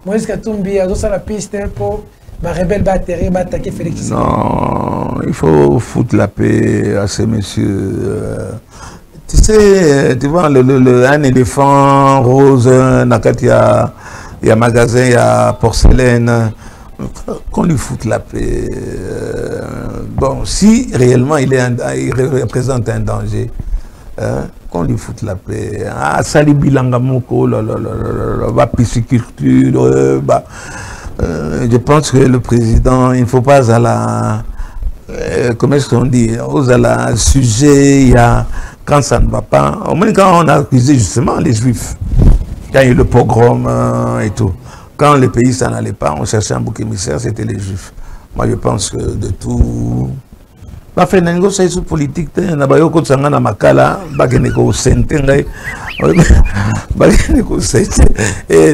Moïse Katumbi a la piste pour ma rebelle va atterrir, va attaquer Félix. Non, il faut foutre la paix à ces messieurs. Tu sais, tu vois, un éléphant rose, il y a magasin, il y a porcelaine. Qu'on lui foute la paix. Bon, si réellement il représente un danger. Qu'on lui foute la paix. Ah, Sali Bilanga Moko, la pisciculture, je pense que le président, il ne faut pas à la... comment est-ce qu'on dit? À la sujet, il y a... Quand ça ne va pas... Au moins quand on a accusé justement les Juifs, quand il y a eu le pogrom et tout, quand le pays ça n'allait pas, on cherchait un bouc émissaire, c'était les Juifs. Moi je pense que de tout... Ba fait une négociation politique, na ba yoko tsanga na makala, ba kene ko sente ngai. Ba kene ko sente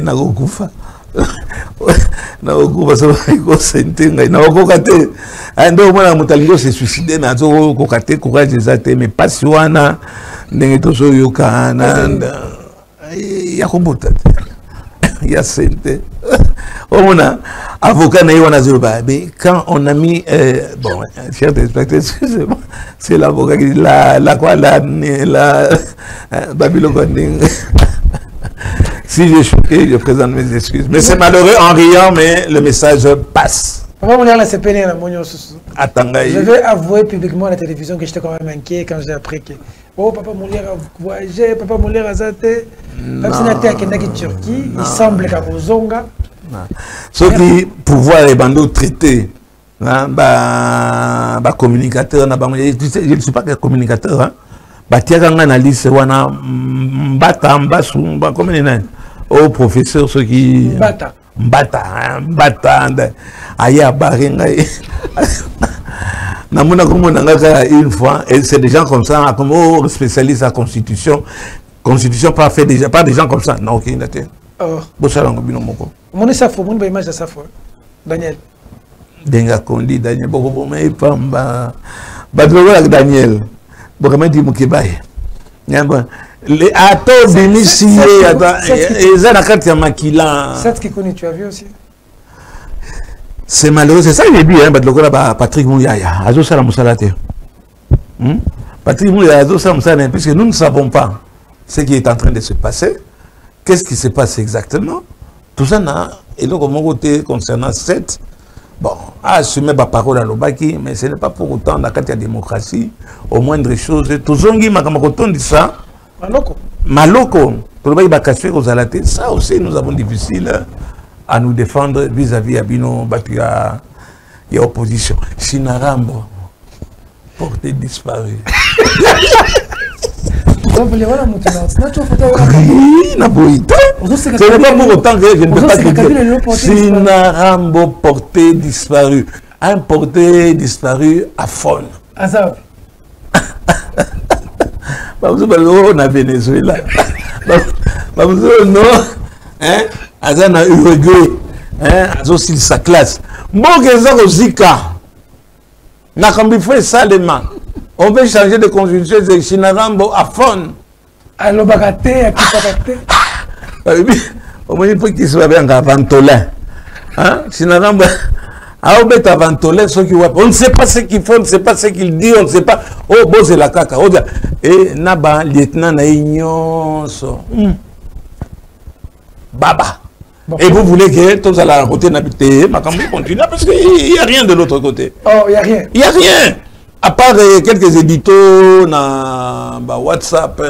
na ko kufa. Na ko kufa so ko sente ngai na ko kate. Ando mwana mutalingo se suicider na zo ko kate courage exacte mais pas wana ndenge to so yoka na il y a Robota. Il y a Sente. On a avocat mais quand on a mis bon, cher téléspectateur, excusez-moi, c'est l'avocat qui dit la Babylone. Si j'ai choqué, je présente mes excuses. Mais c'est malheureux en riant, mais le message passe. Papa Moulière, c'est péné, je vais avouer publiquement à la télévision que j'étais quand même inquiet quand j'ai appris que oh, Papa Moulière a voyagé, Papa Moulière a zaté. Même si on a été à Turquie, il semble qu'à Kozonga. Ceux qui pouvoir les bandeaux traités, communicateur, je ne suis pas qu'un communicateur, hein. Batiakanga analyse wana mbata mbasu comment on au professeur ceux qui mbata aya baringa namuna comme une fois et c'est des gens comme ça comme spécialistes en constitution pas fait déjà pas des gens comme ça non ok ndate bo salango bino moko mon safo mon ba image de safo Daniel denga kondi Daniel boko bomé pamba badroga Daniel Bokaman dit Moukébaye. Les atouts d'initiés, ils ont la carte à Makila. C'est ce qui connaît, tu as vu aussi. C'est malheureux, c'est ça que j'ai dit, hein, Patrick Mouyaya, Azo Salam Salate. Patrick Mouyaya, Azo Salam Salate, puisque nous ne savons pas ce qui est en train de se passer. Qu'est-ce qui se passe exactement? Tout ça, et donc, au mon côté, concernant cette. Bon, assumer ma parole à l'Obaki, mais ce n'est pas pour autant dans la démocratie, au moindre chose. Tout le monde dit ça. Maloko. Tout le monde dit ça aussi, nous avons difficile à nous défendre vis-à-vis Abino Batia et opposition. Chinarambo, porté disparu. Oui, ce n'est pas pour autant que je ne peux pas dire Sinarambo porté disparu. Un porté disparu à Fon. Azab. On a Venezuela. Non. Azan a Uruguay. Azo sil sa classe. Bon, que ça Zika. N'a qu'un fait salement. On veut changer de constitution de Chinarambo à Fon. À l'Obagate, à Kipagate. Au moins, il faut qu'il soit bien à Ventolin. Chinarambo, à Obet à Ventolin, ceux qui voient. On ne sait pas ce qu'ils font, on ne sait pas ce qu'ils disent, on ne sait pas. Oh, bon, c'est la caca. Et Naba, lieutenant Naïgnon, Baba. Bon. Et vous voulez que tous à la côté n'habitez, ma campagne continue, parce qu'il n'y a rien de l'autre côté. Oh, il n'y a rien. Il n'y a rien. À part quelques éditos, na WhatsApp,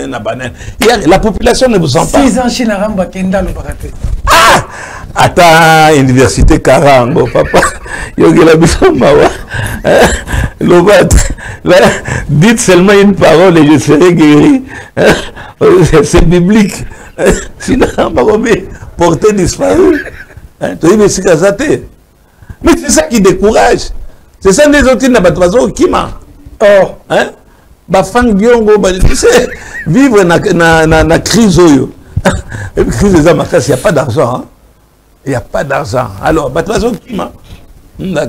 na banane. La population ne vous sent pas. 6 ans chez Naramba Kenda le baraté. Ah! Ata université Karango, papa. Yogi la bisamawa. Dites seulement une parole et je serai guéri. C'est biblique. Sinon, porté disparu. Mais c'est ça qui décourage. C'est ça les autres qui m'a. Oh. Hein? Bafang Biongo, tu sais, vivre na crise. Et puis, crise des Amakas, il n'y a pas d'argent. Il n'y a pas d'argent. Alors, qui m'a. Non.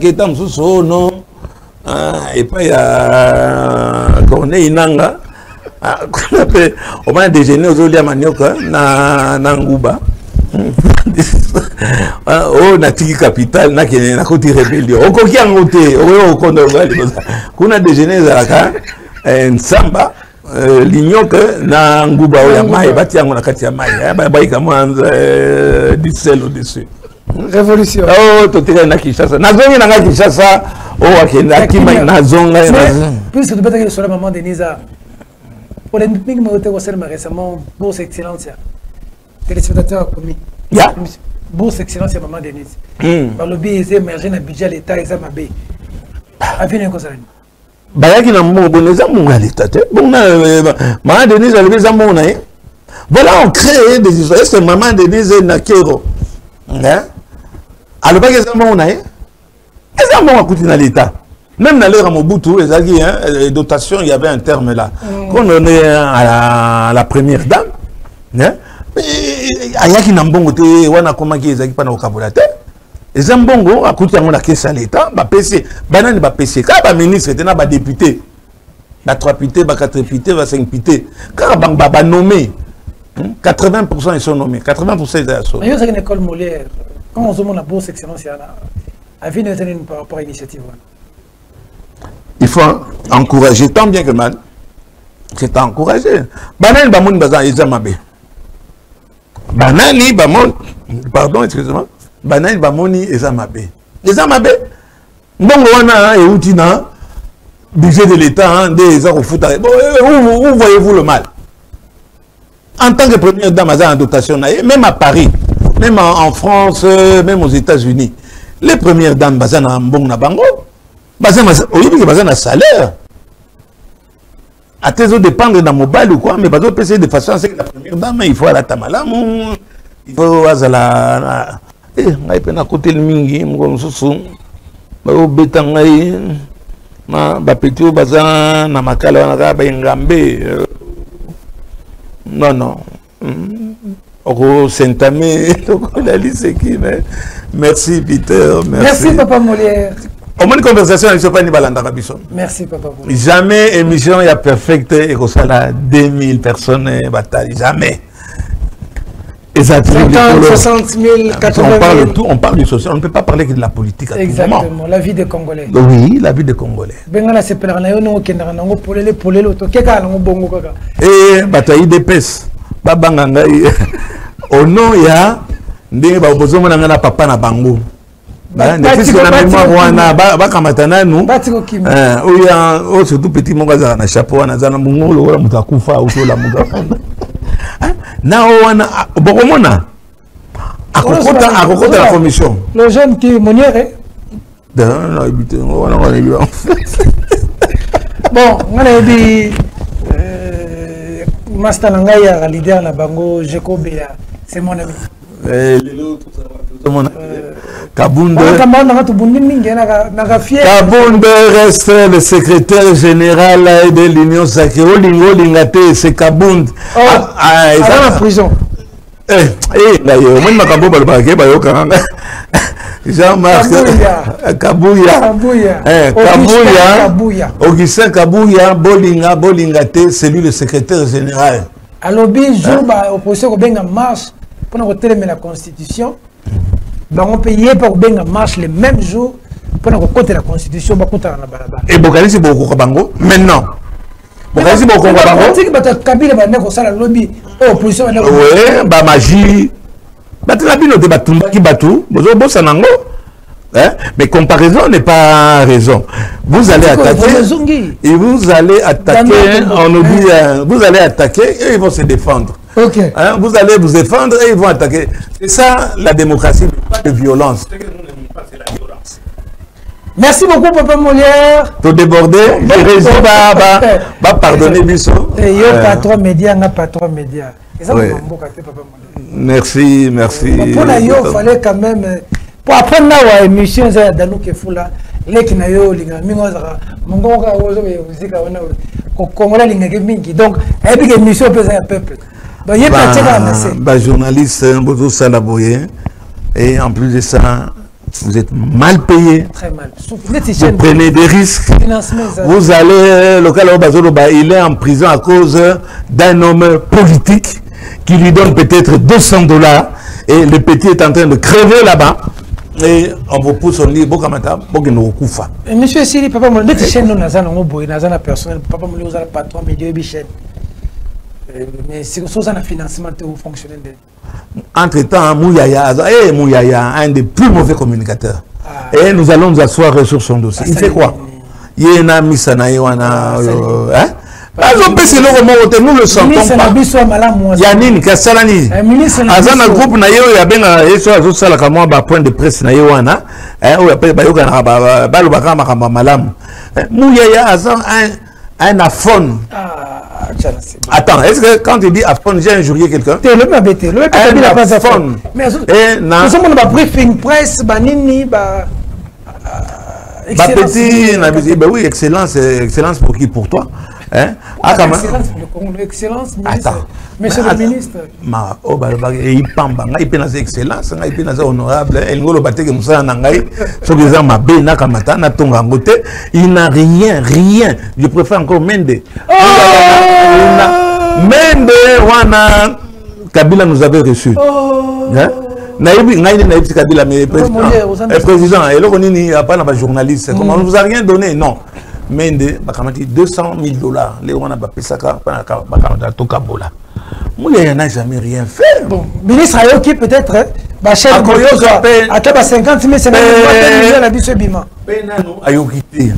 Et puis, il y a Corneille Inanga. On va déjeuner aujourd'hui à Manioka, na Ngouba. Oh, natiki capital na kene na koti rébellion oko ki angote o kondo ngali kuna déjeuner zalaka nsamba linyoka na nguba o ya mai bati yango na kati ya mai ba ikamwanza disel au dessus révolution oh totika na Kinshasa na zongi na Kinshasa o akenda kimai na zonga puisque tu peux sur la maman Denise polémique mais au terme récemment bourse excellence téléspectateurs commis. Ya. Bourse excellence maman Denise. Par le biais émergé dans budget l'état et ça m'a bé. Afin de quoi Bayaki na mo boneza mo l'état. Bon maman Denise a levé ça mon hein. Voilà on crée des histoires. C'est maman Denise na kero. Hein? Alors pas que ça mon hein. Et ça mon coûté dans l'état. Même dans l'ère à Mobutu, les dotations, il y avait un terme là. Quand on est à la première dame, hein? Ayaki nambongo te wana komaki ezaki pana okabulate ezambongo akuti yango na caisse à l'état ba PC banani ba PC ka ba ministre te na ba député ba 3 députés ba 4 députés ba 5 députés ka ba nommé 80% ils sont nommés. 80% ils sont nommés. Mais il y a une école Molière. Quand on se demande la bourse excellence, il y a la vie de par initiative. Il faut encourager, tant bien que mal. C'est encourager. Banani Bamoun Bazan Izamabe. Banani Bamoun, pardon, excusez-moi. Banani Bamoni Izamabe. Izamabe. Donc, on a un outina, budget de l'État, des ans au foot. Où voyez-vous le mal? En tant que première dame en dotation, même à Paris, même en France, même aux États-Unis, les premières dames bazan en bon na bango, bazan na salaire. À tes autres dépendre d'un mobile ou quoi, mais bazan peut essayer de façon à ce que la première dame, il faut à la tamalam, il faut à la ngai pena côté le mingi, mon sousou, bao betangai, ba petit bazan na makala na ba ngambe. Non, non. Merci, Peter. Merci, Papa Molière. Au moins, une conversation, il ne faut pas ni balanda. Merci, Papa Molière. Jamais émission, il y a perfecte et que ça a 2000 personnes, bataille. Jamais. Et ça 60 000, 80 000. On parle du social, on ne peut pas parler que de la politique. Exactement, la vie des Congolais. Oui, la vie des Congolais. Et bataille d'épaisse. Babangangai. Au nom, il y a des papa na bango. Surtout petit mongaza na chapeau na zana mungolo wala mutakufa au la muga. Na wana bokomona akokota la commission. Le jeune qui Monière. Bon, on a dit Master Nangaya, leader na bango Jekobea, c'est mon ami. Kabunde reste le secrétaire général de l'Union sacrée. Lingate, c'est Kabunde. Il est en prison. Jean-Marc Kabouya. Augustin Kabouya, Bolingate, c'est lui le secrétaire général. Alors, jour, l'opposition a marche pour nous terminer la Constitution. On peut y aller pour marche le même jour pour nous côté la Constitution. Et Bokali, c'est beaucoup Bango. Maintenant. Bokali, c'est beaucoup Bango. Oui, magie. Mais comparaison n'est pas raison. Vous allez attaquer et vous allez attaquer, on oublie, vous allez attaquer et ils vont se défendre. Okay. Vous allez vous défendre et ils vont attaquer. C'est ça la démocratie, pas de violence. Merci beaucoup, Papa Molière. Tout débordé, je réussis à pardonner Bissot. Et patron média, patron média. Merci, merci. Pour la il fallait quand même. Pour apprendre la émission, c'est dans nous qui font là. Les qui n'ont pas eu donc, avec émission peut être peuple. Donc, il y a journaliste, et en plus de ça, vous êtes mal payé. Très mal. Vous prenez des risques. Vous allez, il est en prison à cause d'un homme politique qui lui donne peut-être $200 et le petit est en train de crever là-bas. Et on vous pousse, on dit, Monsieur Siri, papa, mon chaîne, nous avons personnel, papa, nous avons patron, mais c'est ça le financement de fonctionner. Entre-temps, Mouyaya, un des plus mauvais communicateurs. Et nous allons nous asseoir sur son dossier. Il fait quoi? Il y a un ami, nous le sentons pas. Yannick Kassalani. Azana groupe na yo ya benga yeso azosala ka mwa ba point de presse na yo wana. O appelle ba yoka na ba lo baka makamba malamu. Mouyaya azan un aphone. Attends, est-ce que quand tu dis aphone, j'ai injurié quelqu'un? Le mabete, le mabete n'a pas aphone. Mais nous sommes dans briefing presse, banini, petit, oui, excellence pour qui? Pour toi. Hein? Excellence pour le Congo, excellence, monsieur le ministre. Il pense excellence, il pense honorable, il n'a rien. Je préfère encore Mende. Mende, Kabila nous avait reçus. Hein? Kabila, mais président, et là, on n'y a pas de journaliste. Comment on ne vous a rien donné? Non. Mais 200 000 $. Les on a pas ça il n'a jamais rien fait. Bon, ministre Ayoki peut-être, à 50 000, c'est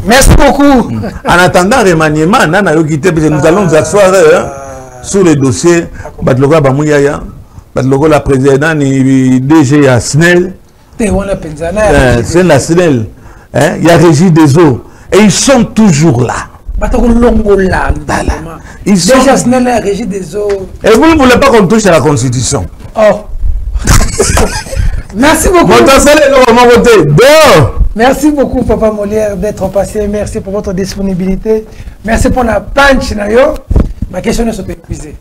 merci beaucoup. En attendant remaniement, nous allons nous asseoir sur le dossier. La présidente DG à SNEL. C'est la SNEL. Il y a Régie des eaux. Et ils sont toujours là. Ils sont la Régie des eaux. Et vous ne voulez pas qu'on touche à la Constitution. Oh. Merci beaucoup. Merci beaucoup, Papa Molière, d'être passé. Merci pour votre disponibilité. Merci pour la punch. Ma question ne s'est pas épuisée.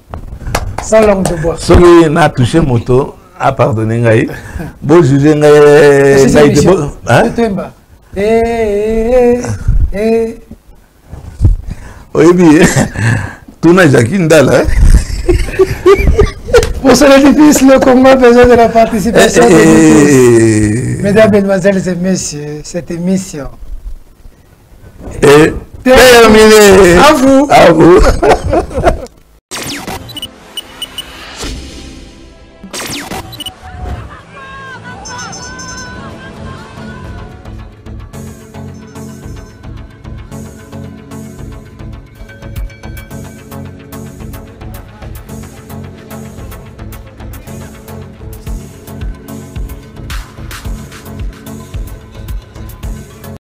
Sans langue de bois. Si on a touché moto, à pardonner. Bon, jugez. Oui, bien. Tout n'a jamais d'ala. Pour ce l'édifice, le Congo a besoin de la participation. Mesdames, Mesdemoiselles et Messieurs, cette émission est terminée. À vous. À vous.